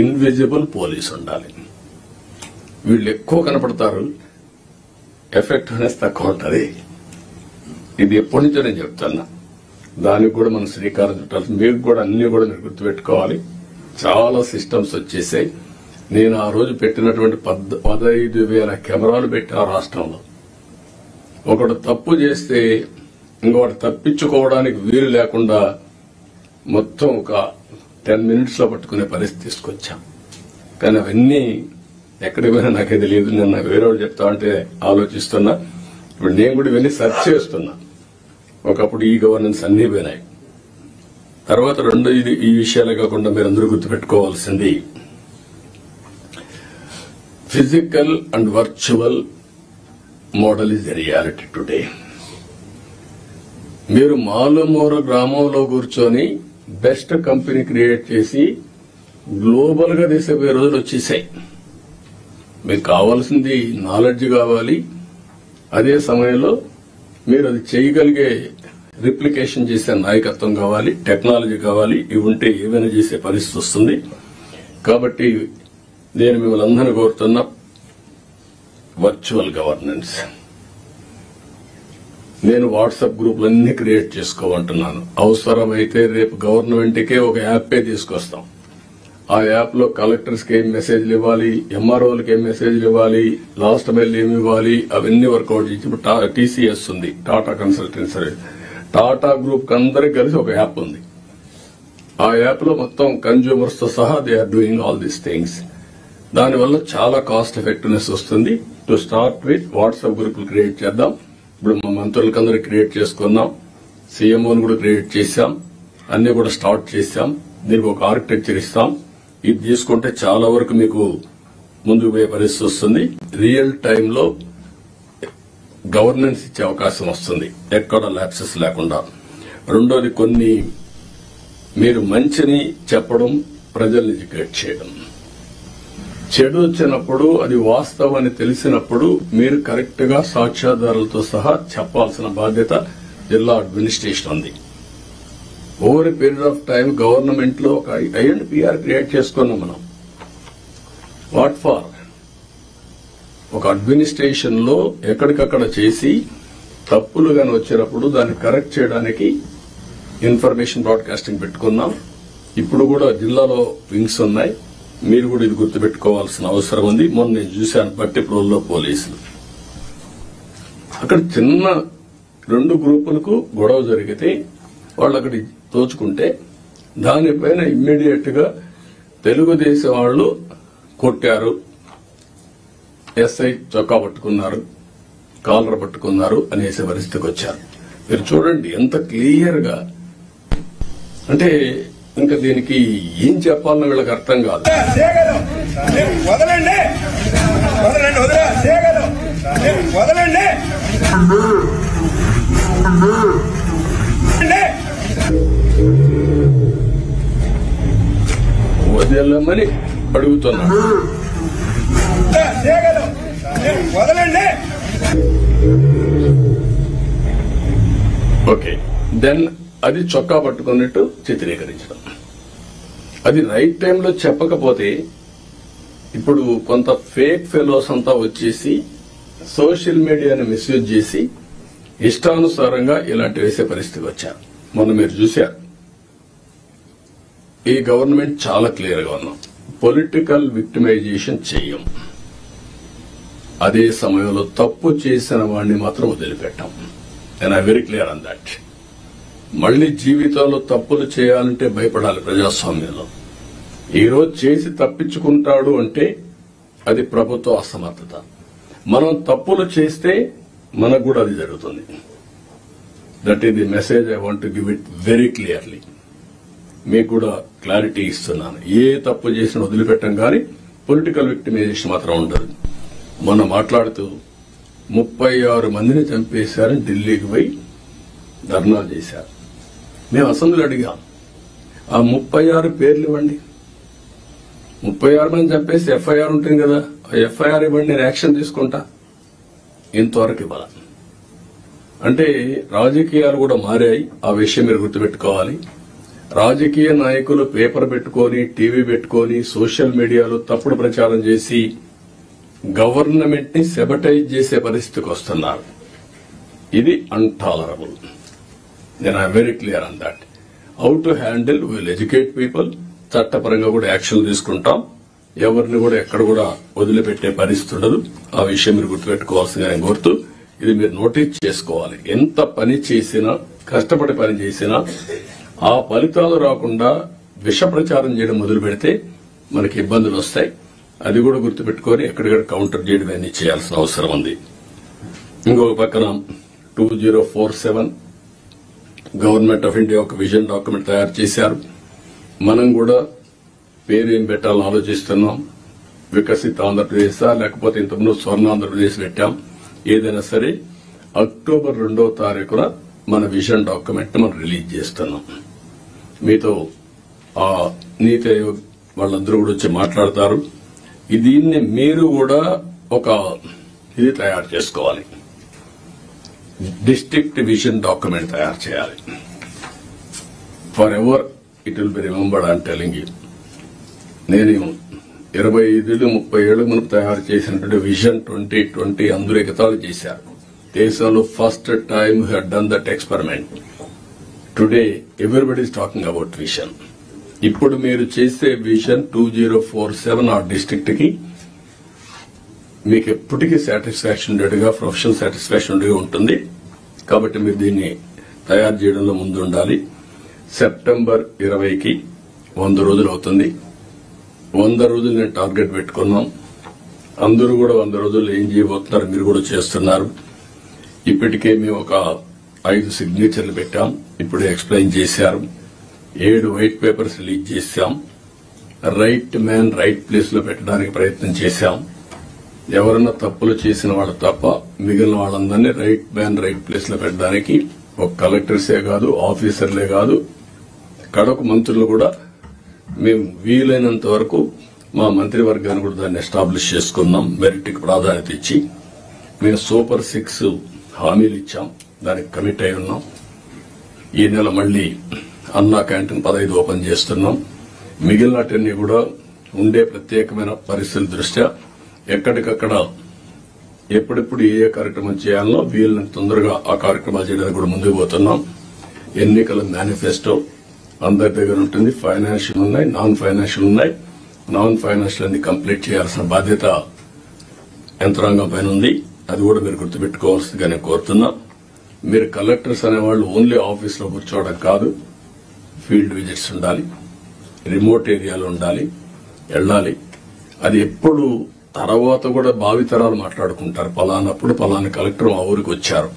ఇన్విజిబుల్ పోలీస్ ఉండాలి. వీళ్ళు ఎక్కువ కనపడతారు, ఎఫెక్టివ్నెస్ తక్కువ ఉంటుంది. ఇది ఎప్పటి నుంచో నేను చెప్తున్నా. దానికి కూడా మనం శ్రీకారం చుట్టాలి. మీకు కూడా అన్ని కూడా మీరు గుర్తుపెట్టుకోవాలి. చాలా సిస్టమ్స్ వచ్చేసాయి. నేను ఆ రోజు పెట్టినటువంటి 15,000 కెమెరాలు పెట్టా రాష్ట్రంలో. ఒకడు తప్పు చేస్తే ఇంకొకటి తప్పించుకోవడానికి వీలు లేకుండా మొత్తం ఒక 10 మినిట్స్ లో పట్టుకునే పరిస్థితి తీసుకొచ్చాం. కానీ అవన్నీ ఎక్కడికి పోయినా నాకే తెలియదు. నేను నాకు వేరే వాళ్ళు చెప్తా అంటే ఆలోచిస్తున్నా. ఇప్పుడు నేను కూడా ఇవన్నీ సెర్చ్ చేస్తున్నా. ఒకప్పుడు ఈ గవర్నెన్స్ అన్ని పోయినాయి. తర్వాత రెండు ఈ విషయాలే కాకుండా మీరందరూ గుర్తుపెట్టుకోవాల్సింది physical and virtual model is the reality today. మీరు మాలుమూల గ్రామంలో కూర్చొని బెస్ట్ కంపెనీ క్రియేట్ చేసి గ్లోబల్ గా తీసిపోయే రోజులు వచ్చేసాయి. మీకు కావాల్సింది నాలెడ్జ్ కావాలి, అదే సమయంలో మీరు అది చేయగలిగే రిప్లికేషన్ చేసే నాయకత్వం కావాలి, టెక్నాలజీ కావాలి. ఇవి ఉంటే ఏమైనా చేసే పరిస్థితి వస్తుంది. కాబట్టి నేను మిమ్మల్ని అందరినీ కోరుతున్నా, వర్చువల్ గవర్నెన్స్. నేను వాట్సాప్ గ్రూపులన్నీ క్రియేట్ చేసుకోమంటున్నాను. అవసరమైతే రేపు గవర్నమెంట్కే ఒక యాపే తీసుకొస్తాం. ఆ యాప్ లో కలెక్టర్స్ కి ఏం మెసేజ్లు ఇవ్వాలి, ఎంఆర్ఓలకి ఏం మెసేజ్లు ఇవ్వాలి, లాస్ట్ మైల్ ఏమి ఇవ్వాలి, అవన్నీ వర్కౌట్ చేసి ఇప్పుడు టీసీఎస్ ఉంది, Tata consultancy service. Tata group అందరికి కలిసి ఒక యాప్ ఉంది. ఆ యాప్ లో మొత్తం కన్జ్యూమర్స్ తో సహా they are doing all these things. దానివల్ల చాలా కాస్ట్ ఎఫెక్టివ్నెస్ వస్తుంది. టు స్టార్ట్ విత్ వాట్సాప్ గ్రూపులు క్రియేట్ చేద్దాం. ఇప్పుడు మా మంత్రులకందరూ క్రియేట్ చేసుకున్నాం, సీఎంఓని కూడా క్రియేట్ చేశాం, అన్ని కూడా స్టార్ట్ చేశాం. దీనికి ఒక ఆర్కిటెక్చర్ ఇస్తాం. ఇది తీసుకుంటే చాలా వరకు మీకు ముందుకు పోయే పరిస్థితి వస్తుంది. రియల్ టైంలో గవర్నెన్స్ ఇచ్చే అవకాశం వస్తుంది, ఎక్కడ ల్యాప్సెస్ లేకుండా. రెండోది, కొన్ని మీరు మంచిని చెప్పడం, ప్రజల్ని ఎడ్యుకేట్ చేయడం. చెడు వచ్చినప్పుడు అది వాస్తవం అని తెలిసినప్పుడు మీరు కరెక్ట్ గా సాక్ష్యాధారాలతో సహా చెప్పాల్సిన బాధ్యత జిల్లా అడ్మినిస్ట్రేషన్ ఉంది. Over a period of time government లో ఒక ఐఎండ్పిఆర్ క్రియేట్ చేసుకున్నాం మనం. What for? ఒక అడ్మినిస్ట్రేషన్ లో ఎక్కడికక్కడ చేసి తప్పులు గాని వచ్చినప్పుడు దాన్ని కరెక్ట్ చేయడానికి ఇన్ఫర్మేషన్ బ్రాడ్కాస్టింగ్ పెట్టుకున్నాం. ఇప్పుడు కూడా జిల్లాలో వింగ్స్ ఉన్నాయి. మీరు కూడా ఇది గుర్తుపెట్టుకోవాల్సిన అవసరం ఉంది. మొన్న నేను చూశాను బట్టిప్రోల్లో పోలీసులు అక్కడ చిన్న 2 గ్రూపులకు గొడవ జరిగితే వాళ్ళు అక్కడి దోచుకుంటే దానిపైన ఇమ్మీడియట్ గా తెలుగుదేశం వాళ్ళు కొట్టారు, ఎస్ఐ చొక్కా పట్టుకున్నారు, కాలర్ పట్టుకున్నారు అనేసే పరిస్థితికి వచ్చారు. మీరు చూడండి ఎంత క్లియర్ గా, అంటే ఇంకా దీనికి ఏం చెప్పాలన్న వీళ్ళకి అర్థం కాదు. వదలమని అడుగుతున్నాడు. ఓకే, దెన్ అది చొక్కా పట్టుకున్నట్టు చిత్రీకరించడం, అది రైట్ టైంలో చెప్పకపోతే ఇప్పుడు కొంత ఫేక్ ఫెలోస్ అంతా వచ్చేసి సోషల్ మీడియాని మిస్యూజ్ చేసి ఇష్టానుసారంగా ఇలాంటి వేసే పరిస్థితికి వచ్చారు. మొన్న మీరు చూశారు, ఈ గవర్నమెంట్ చాలా క్లియర్ గా ఉన్నాం, పొలిటికల్ విక్టిమైజేషన్ చెయ్యం. అదే సమయంలో తప్పు చేసిన వాడిని మాత్రం వదిలిపెట్టాం. And I very clear on that. మళ్లీ జీవితంలో తప్పులు చేయాలంటే భయపడాలి ప్రజాస్వామ్యంలో. ఈ రోజు చేసి తప్పించుకుంటాడు అంటే అది ప్రభుత్వ అసమర్థత. మనం తప్పులు చేస్తే మనకు కూడా అది జరుగుతుంది. That is the message I want to give it very clearly. మీకు కూడా క్లారిటీ ఇస్తున్నాను. ఏ తప్పు చేసినా వదిలిపెట్టం కానీ పొలిటికల్ విక్టిమైజేషన్ మాత్రం ఉండదు. మొన్న మాట్లాడుతూ 36 మందిని చంపేశారని ఢిల్లీకి పోయి ధర్నా చేశారు. మేము అసెంబ్లీలో అడిగాం, ఆ 36 పేర్లు ఇవ్వండి. 36 మంది చంపేసి ఎఫ్ఐఆర్ ఉంటుంది కదా, ఆ ఎఫ్ఐఆర్ ఇవ్వండి, నేను యాక్షన్ తీసుకుంటా. ఇంతవరకు ఇవ్వాలి. అంటే రాజకీయాలు కూడా మారాయి. ఆ విషయం మీరు గుర్తుపెట్టుకోవాలి. రాజకీయ నాయకులు పేపర్ పెట్టుకొని, టీవీ పెట్టుకొని, సోషల్ మీడియాలో తప్పుడు ప్రచారం చేసి గవర్నమెంట్ ని సెబటైజ్ చేసే పరిస్థితికి వస్తున్నారు. ఇది అన్టాలరబుల్. నేను I very clear on that. How to handle, will educate people. చట్టపరంగా కూడా యాక్షన్ తీసుకుంటాం. ఎవరిని కూడా ఎక్కడ కూడా వదిలిపెట్టే పరిస్థితి ఉండదు. ఆ విషయం మీరు గుర్తుపెట్టుకోవాల్సిందిగా నేను కోరుతూ, ఇది మీరు నోటీస్ చేసుకోవాలి. ఎంత పని చేసినా, కష్టపడి పని చేసినా ఆ ఫలితాలు రాకుండా విష ప్రచారం చేయడం మొదలు పెడితే మనకి ఇబ్బందులు వస్తాయి. అది కూడా గుర్తుపెట్టుకుని ఎక్కడికక్కడ కౌంటర్ చేయడం అన్ని చేయాల్సిన అవసరం ఉంది. ఇంకొక పక్కన 2047 గవర్నమెంట్ ఆఫ్ ఇండియా ఒక విజన్ డాక్యుమెంట్ తయారు చేశారు. మనం కూడా పేరు ఏం పెట్టాలని ఆలోచిస్తున్నాం. వికసిత ఆంధ్రప్రదేశ్ లేకపోతే ఇంతకుముందు స్వర్ణ ఆంధ్రప్రదేశ్ పెట్టాం. ఏదైనా సరే అక్టోబర్ 2వ తారీఖున మన విజన్ డాక్యుమెంట్ మనం రిలీజ్ చేస్తున్నాం. మీతో ఆ నీతి ఆయోగ్ వాళ్ళందరూ కూడా వచ్చి మాట్లాడతారు. దీన్ని మీరు కూడా ఒక ఇది తయారు చేసుకోవాలి. డిస్ట్రిక్ట్ విజన్ డాక్యుమెంట్ తయారు చేయాలి. For ever it will be remembered. I'm telling you, నేను 25-30 ఏళ్ల ముందు తయారు చేసినటువంటి విజన్ 2020 అందరూ ఎగతాళి చేశారు. దేశంలో first time we have done that experiment. Today everybody is talking about vision. ఇప్పుడు మీరు చేసే విజన్ 2047 ఆ డిస్ట్రిక్ట్ కి మీకు ఎప్పటికీ సాటిస్ఫాక్షన్ ఉండేట్టుగా, ప్రొఫెషనల్ సాటిస్ఫాక్షన్ ఉండేగా ఉంటుంది. కాబట్టి మీరు దీన్ని తయారు చేయడంలో ముందు ఉండాలి. సెప్టెంబర్ 20కి 100 రోజులు అవుతుంది. 100 రోజులు నేను టార్గెట్ పెట్టుకున్నాం. అందరూ కూడా 100 రోజులు ఏం చేయబోతున్నారు మీరు కూడా చేస్తున్నారు. ఇప్పటికే మేము ఒక 5 సిగ్నేచర్లు పెట్టాం. ఇప్పుడే ఎక్స్ప్లెయిన్ చేశారు. 7 వైట్ పేపర్స్ రిలీజ్ చేశాం. రైట్ మ్యాన్ రైట్ ప్లేస్ లో పెట్టడానికి ప్రయత్నం చేశాం. ఎవరన్నా తప్పులు చేసిన వాళ్ళు తప్ప మిగిలిన వాళ్ళందరినీ రైట్ మ్యాన్ రైట్ ప్లేస్ లో పెట్టడానికి ఒక కలెక్టర్సే కాదు, ఆఫీసర్లే కాదు, కడప మంత్రులు కూడా మేము వీలైనంత వరకు మా మంత్రివర్గాన్ని కూడా దాన్ని ఎస్టాబ్లిష్ చేసుకున్నాం. మెరిట్కి ప్రాధాన్యత ఇచ్చి మేము సూపర్ 6 హామీలు ఇచ్చాం. దానికి కమిట్ అయి ఉన్నాం. ఈ నెల మళ్లీ అన్నా క్యాంటీన్ 15 ఓపెన్ చేస్తున్నాం. మిగిలినటన్నీ కూడా ఉండే ప్రత్యేకమైన పరిస్థితుల దృష్ట్యా ఎక్కడికక్కడ ఎప్పుడెప్పుడు ఏ కార్యక్రమం చేయాలనో వీళ్ళని తొందరగా ఆ కార్యక్రమాలు చేయడానికి కూడా ముందుకు పోతున్నాం. ఎన్నికల మేనిఫెస్టో అందరి దగ్గర ఉంటుంది. ఫైనాన్షియల్ ఉన్నాయి, నాన్ ఫైనాన్షియల్ ఉన్నాయి. నాన్ ఫైనాన్షియల్ అన్ని కంప్లీట్ చేయాల్సిన బాధ్యత యంత్రాంగం పైన ఉంది. అది కూడా మీరు గుర్తుపెట్టుకోవాల్సిందిగా నేను కోరుతున్నా. మీరు కలెక్టర్స్ అనేవాళ్ళు ఓన్లీ ఆఫీస్ లో కూర్చోవడం కాదు, ఫీల్డ్ విజిట్స్ ఉండాలి, రిమోట్ ఏరియాలో ఉండాలి, వెళ్ళాలి. అది ఎప్పుడు తర్వాత కూడా భావితరాలు మాట్లాడుకుంటారు, పలానప్పుడు పలానా కలెక్టర్ మా ఊరికి వచ్చారు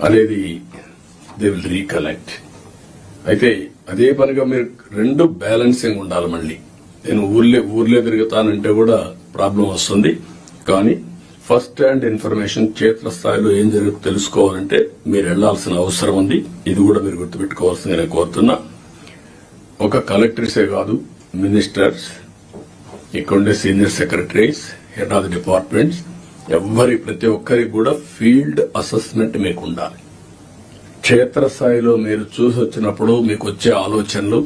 అనేది దే విల్ రీకలెక్ట్. అయితే అదే పనిగా మీరు రెండు బ్యాలెన్సింగ్ ఉండాలి. మళ్ళీ నేను ఊర్లే తిరుగుతానంటే కూడా ప్రాబ్లం వస్తుంది. కానీ ఫస్ట్ హ్యాండ్ ఇన్ఫర్మేషన్ క్షేత్ర స్థాయిలో ఏం జరుగుతుందో తెలుసుకోవాలంటే మీరు వెళ్లాల్సిన అవసరం ఉంది. ఇది కూడా మీరు గుర్తుపెట్టుకోవాల్సిందిగా నేను కోరుతున్నా. ఒక కలెక్టర్సే కాదు, మినిస్టర్స్, ఇక్కడుండే senior secretaries, head of the departments, ప్రతి ఒక్కరికి కూడా ఫీల్డ్ అసెస్మెంట్ మీకు ఉండాలి. క్షేత్రస్థాయిలో మీరు చూసి వచ్చినప్పుడు మీకు వచ్చే ఆలోచనలు,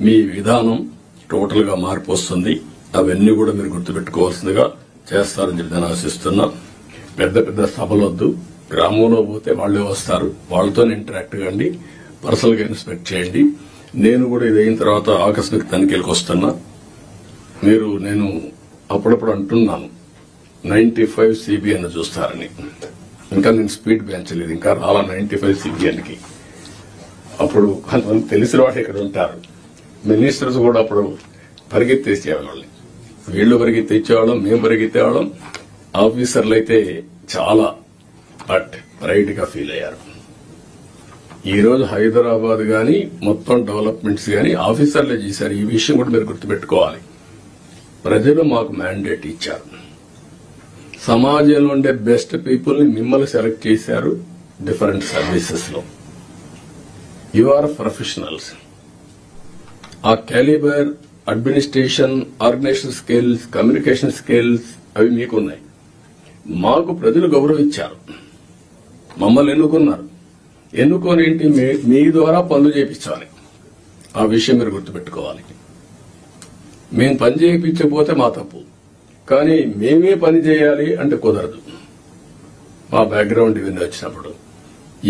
మీ విధానం టోటల్ గా మార్పు వస్తుంది. అవన్నీ కూడా మీరు గుర్తుపెట్టుకోవాల్సిందిగా చేస్తారని చెప్పి నేను ఆశిస్తున్నా. పెద్ద పెద్ద సభలొద్దు, గ్రామంలో పోతే వాళ్లే వస్తారు, వాళ్లతో ఇంటరాక్ట్ కండి, పర్సనల్ గా ఇన్స్పెక్ట్ చేయండి. నేను కూడా ఇది అయిన తర్వాత ఆకస్మిక తనిఖీలకు వస్తున్నా. నేను అప్పుడప్పుడు అంటున్నాను 95 CBN చూస్తారని. ఇంకా నేను స్పీడ్ పెంచలేదు, ఇంకా రాలా 95 CBN కి. అప్పుడు కొంతమంది తెలిసిన వాడు ఇక్కడ ఉంటారు, మినిస్టర్స్ కూడా అప్పుడు పరిగెత్తేసేవాళ్ళని. వీళ్లు పరిగెత్తేవాళ్ళం, మేము పరిగెత్తేవాళ్ళం. ఆఫీసర్లు అయితే చాలా ప్రైడ్ గా ఫీల్ అయ్యారు. ఈ రోజు హైదరాబాద్ గాని మొత్తం డెవలప్మెంట్స్ గాని ఆఫీసర్లే చేశారు. ఈ విషయం కూడా మీరు గుర్తుపెట్టుకోవాలి. ప్రజలు మాకు మ్యాండేట్ ఇచ్చారు. సమాజంలో ఉండే బెస్ట్ పీపుల్ ని మిమ్మల్ని సెలెక్ట్ చేశారు డిఫరెంట్ సర్వీసెస్ లో. You are professionals. ఆ calibre, administration, organisation skills, communication skills అవి మీకున్నాయి. మాకు ప్రజలు గౌరవించారు, మమ్మల్ని ఎన్నుకున్నారు. ఎన్నుకొని మీ ద్వారా పనులు చేయించాలి. ఆ విషయం మీరు గుర్తుపెట్టుకోవాలి. మేము పని చేయించకపోతే మా తప్పు, కానీ మేమే పని చేయాలి అంటే కుదరదు. మా బ్యాక్గ్రౌండ్ ఇవన్నీ వచ్చినప్పుడు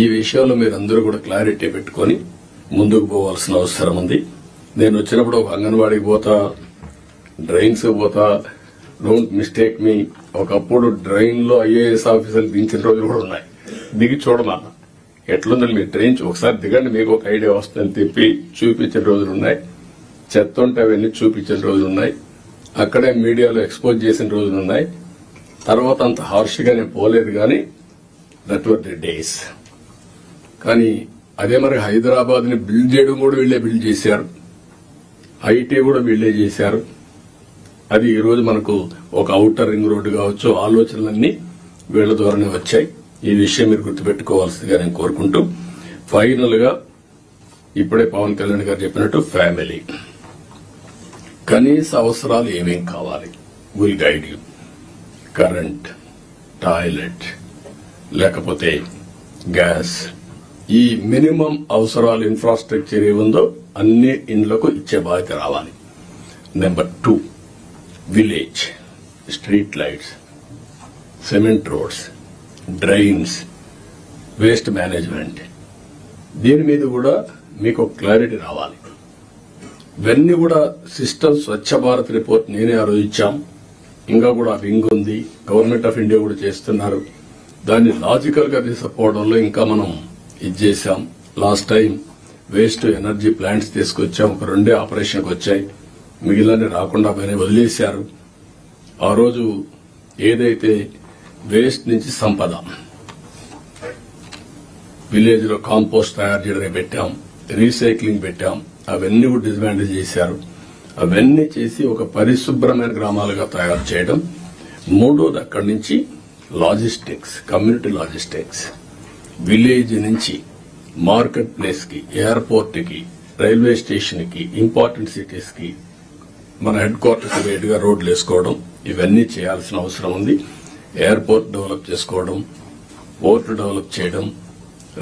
ఈ విషయంలో మీరందరూ కూడా క్లారిటీ పెట్టుకుని ముందుకు పోవాల్సిన అవసరం ఉంది. నేను వచ్చినప్పుడు ఒక అంగన్వాడీకి పోతా, డ్రైన్స్ పోతా, డోంట్ మిస్టేక్ మీ. ఒకప్పుడు డ్రైన్ లో IAS ఆఫీసర్లు దించిన రోజులు కూడా ఉన్నాయి. దిగి చూడమా ఎట్లుందని మీరు ట్రైన్ ఒకసారి దిగండి, మీకు ఒక ఐడియా వస్తుందని తిప్పి చూపించిన రోజులు ఉన్నాయి. చెత్త ఉంటే అవన్నీ చూపించిన రోజులు ఉన్నాయి. అక్కడే మీడియాలో ఎక్స్పోజ్ చేసిన రోజులు ఉన్నాయి. తర్వాత అంత హార్ష్ గా నేను పోలేదు, కానీ దట్ వర్ ది డేస్. కానీ అదే మరి హైదరాబాద్ ని బిల్డ్ చేయడం కూడా వీళ్లే బిల్డ్ చేశారు, ఐటీ కూడా వీళ్లే చేశారు. అది ఈ రోజు మనకు ఒక ఔటర్ రింగ్ రోడ్డు కావచ్చు, ఆలోచనలన్నీ వీళ్ల ద్వారానే వచ్చాయి. ఈ విషయం మీరు గుర్తుపెట్టుకోవాల్సిందిగా నేను కోరుకుంటూ, ఫైనల్ గా ఇప్పుడే పవన్ కళ్యాణ్ గారు చెప్పినట్టు ఫ్యామిలీ కనీస అవసరాలు ఏమేం కావాలి will guide you. Current, toilet, లేకపోతే గ్యాస్, ఈ మినిమం అవసరాలు ఇన్ఫ్రాస్ట్రక్చర్ ఏముందో అన్ని ఇండ్లకు ఇచ్చే బాధ్యత రావాలి. Number 2, village street lights, cement roads, drains, waste management, దీని మీద కూడా మీకు క్లారిటీ రావాలి. ఇవన్నీ కూడా సిస్టమ్ స్వచ్ఛ భారత్ రిపోర్ట్ నేనే ఆలోచించాం. ఇంకా కూడా వింగ్ ఉంది, గవర్నమెంట్ ఆఫ్ ఇండియా కూడా చేస్తున్నారు. దాన్ని లాజికల్ గా తీసుకుపోవడంలో ఇంకా మనం ఇది చేశాం. Last time waste energy plants తీసుకొచ్చాం, ఒక 2 ఆపరేషన్కి వచ్చాయి, మిగిలిన రాకుండా పైన వదిలేశారు. ఆ రోజు ఏదైతే వేస్ట్ నుంచి సంపద, విలేజ్ లో కాంపోస్ట్ తయారు చేయడానికి పెట్టాం, రీసైక్లింగ్ పెట్టాం, అవన్నీ కూడా డిస్మాండిల్ చేశారు. అవన్నీ చేసి ఒక పరిశుభ్రమైన గ్రామాలుగా తయారు చేయడం. 3వది అక్కడి నుంచి లాజిస్టిక్స్, కమ్యూనిటీ లాజిస్టిక్స్, విలేజ్ నుంచి మార్కెట్ ప్లేస్ కి, ఎయిర్పోర్ట్ కి, రైల్వే స్టేషన్ కి, ఇంపార్టెంట్ సిటీస్ కి, మన హెడ్ క్వార్టర్స్ వేటుగా రోడ్లు వేసుకోవడం, ఇవన్నీ చేయాల్సిన అవసరం ఉంది. ఎయిర్పోర్ట్ డెవలప్ చేసుకోవడం, పోర్టు డెవలప్ చేయడం,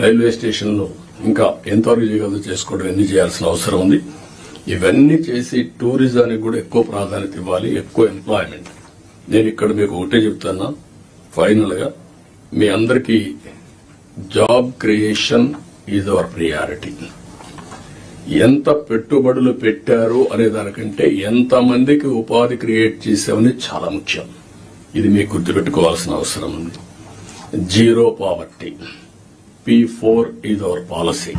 రైల్వే స్టేషన్లు ఇంకా ఎంతవరకు చేయగలదో చేసుకోవడం, ఇవన్నీ చేయాల్సిన అవసరం ఉంది. ఇవన్నీ చేసి టూరిజానికి కూడా ఎక్కువ ప్రాధాన్యత ఇవ్వాలి, ఎక్కువ ఎంప్లాయ్మెంట్. నేను ఇక్కడ మీకు ఒకటే చెప్తున్నా, ఫైనల్ గా మీ అందరికీ job creation is our priority. ఎంత పెట్టుబడులు పెట్టారు అనే దానికంటే ఎంత మందికి ఉపాధి క్రియేట్ చేసామని చాలా ముఖ్యం. ఇది మీకు గుర్తుపెట్టుకోవాల్సిన అవసరం ఉంది. Zero poverty, P4 is our policy.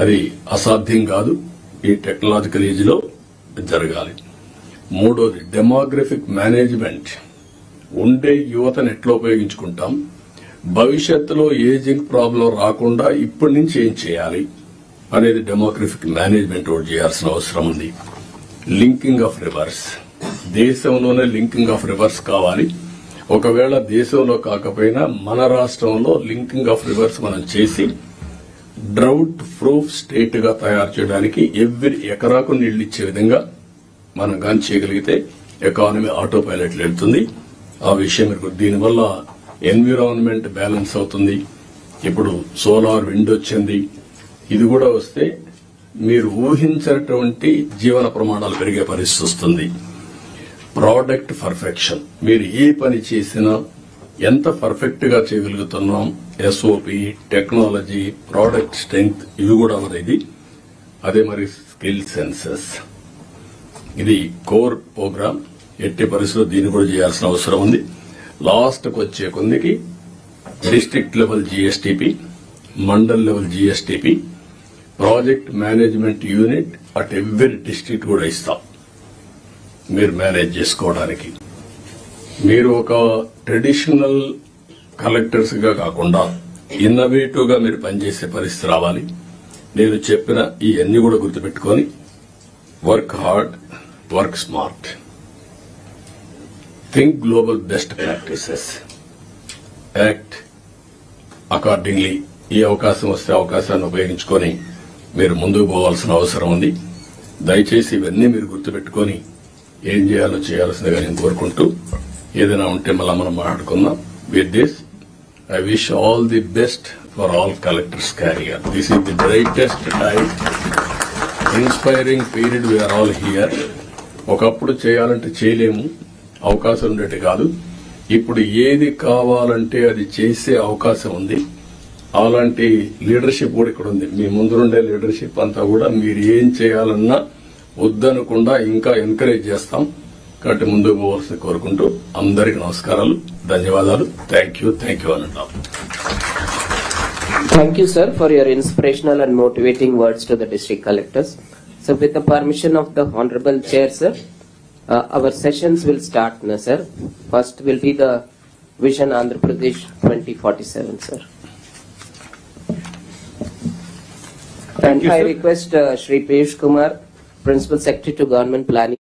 అది అసాధ్యం కాదు, ఈ టెక్నాలజికల్ ఏజ్ లో జరగాలి. మూడోది డెమోగ్రఫిక్ మేనేజ్మెంట్. ఉండే యువతను ఎట్లా ఉపయోగించుకుంటాం, భవిష్యత్తులో ఏజింగ్ ప్రాబ్లం రాకుండా ఇప్పటి నుంచి ఏం చేయాలి అనేది డెమోగ్రఫిక్ మేనేజ్మెంట్ చేయాల్సిన అవసరం ఉంది. లింకింగ్ ఆఫ్ రివర్స్, దేశంలోనే లింకింగ్ ఆఫ్ రివర్స్ కావాలి. ఒకవేళ దేశంలో కాకపోయినా మన రాష్ట్రంలో లింకింగ్ ఆఫ్ రివర్స్ మనం చేసి డ్రౌట్ ప్రూఫ్ స్టేట్ గా తయారు చేయడానికి ఎవ్రీ ఎకరాకు నీళ్లు ఇచ్చే విధంగా మనం గాని చేయగలిగితే ఎకానమీ ఆటో పైలట్ వెళ్తుంది. ఆ విషయం మీకు దీనివల్ల ఎన్విరాన్మెంట్ బ్యాలెన్స్ అవుతుంది. ఇప్పుడు సోలార్ విండ్ వచ్చింది, ఇది కూడా వస్తే మీరు ఊహించినటువంటి జీవన ప్రమాణాలు పెరిగే పరిస్థితి వస్తుంది. ప్రోడక్ట్ పర్ఫెక్షన్, మీరు ఏ పని చేసినా ఎంత పర్ఫెక్ట్ గా చేయగలుగుతున్నాం, ఎస్ఓపి, టెక్నాలజీ, ప్రోడక్ట్ స్ట్రెంగ్త్, ఇవి కూడా అనేది. అదే మరి స్కిల్ సెన్సెస్, ఇది కోర్ ప్రోగ్రామ్. ఎట్టి పరిస్థితుల్లో దీన్ని కూడా చేయాల్సిన అవసరం ఉంది. లాస్ట్ కు వచ్చే కొందికి district level GSTP, mandal level GSTP, project management unit at every district కూడా ఇస్తాం మీరు మేనేజ్ చేసుకోవడానికి. మీరు ఒక ట్రెడిషనల్ కలెక్టర్స్ గా కాకుండా ఇన్నోవేటివ్ గా మీరు పనిచేసే పరిస్థితి రావాలి. నేను చెప్పిన ఈ అన్ని కూడా గుర్తుపెట్టుకొని work hard, work smart, think global best practices, act accordingly. ఈ అవకాశం వస్తే అవకాశాన్ని ఉపయోగించుకొని మీరు ముందుకు పోవాల్సిన అవసరం ఉంది. దయచేసి ఇవన్నీ మీరు గుర్తుపెట్టుకొని ఏం చేయాలో చేయాల్సిందిగా నేను కోరుకుంటూ, ఏదైనా ఉంటే మళ్ళా మనం మాట్లాడుకుందాం. With this I wish all the best for all collectors career. This is the brightest time, inspiring period. We are all here. ఒకప్పుడు చేయాలంటే చేయలేము, అవకాశం ఉండేది కాదు. ఇప్పుడు ఏది కావాలంటే అది చేసే అవకాశం ఉంది. అలాంటి లీడర్షిప్ కూడా ఇక్కడ ఉంది. మీ ముందుండే లీడర్షిప్ అంతా కూడా మీరు ఏం చేయాలన్నా వద్దనకుండా ఇంకా ఎంకరేజ్ చేస్తాం. కాబట్టి ముందుకు పోవాల్సి కోరుకుంటూ అందరికీ నమస్కారాలు, ధన్యవాదాలు. థ్యాంక్ యూ అని అంటాం. Thank you, sir, for your inspirational and motivating words to the district collectors. So, with the permission of the Honorable Chair, sir, our sessions will start now, sir. First will be the Vision Andhra Pradesh 2047, sir. And I request Shri Piyush Kumar, Principal Secretary to Government Planning.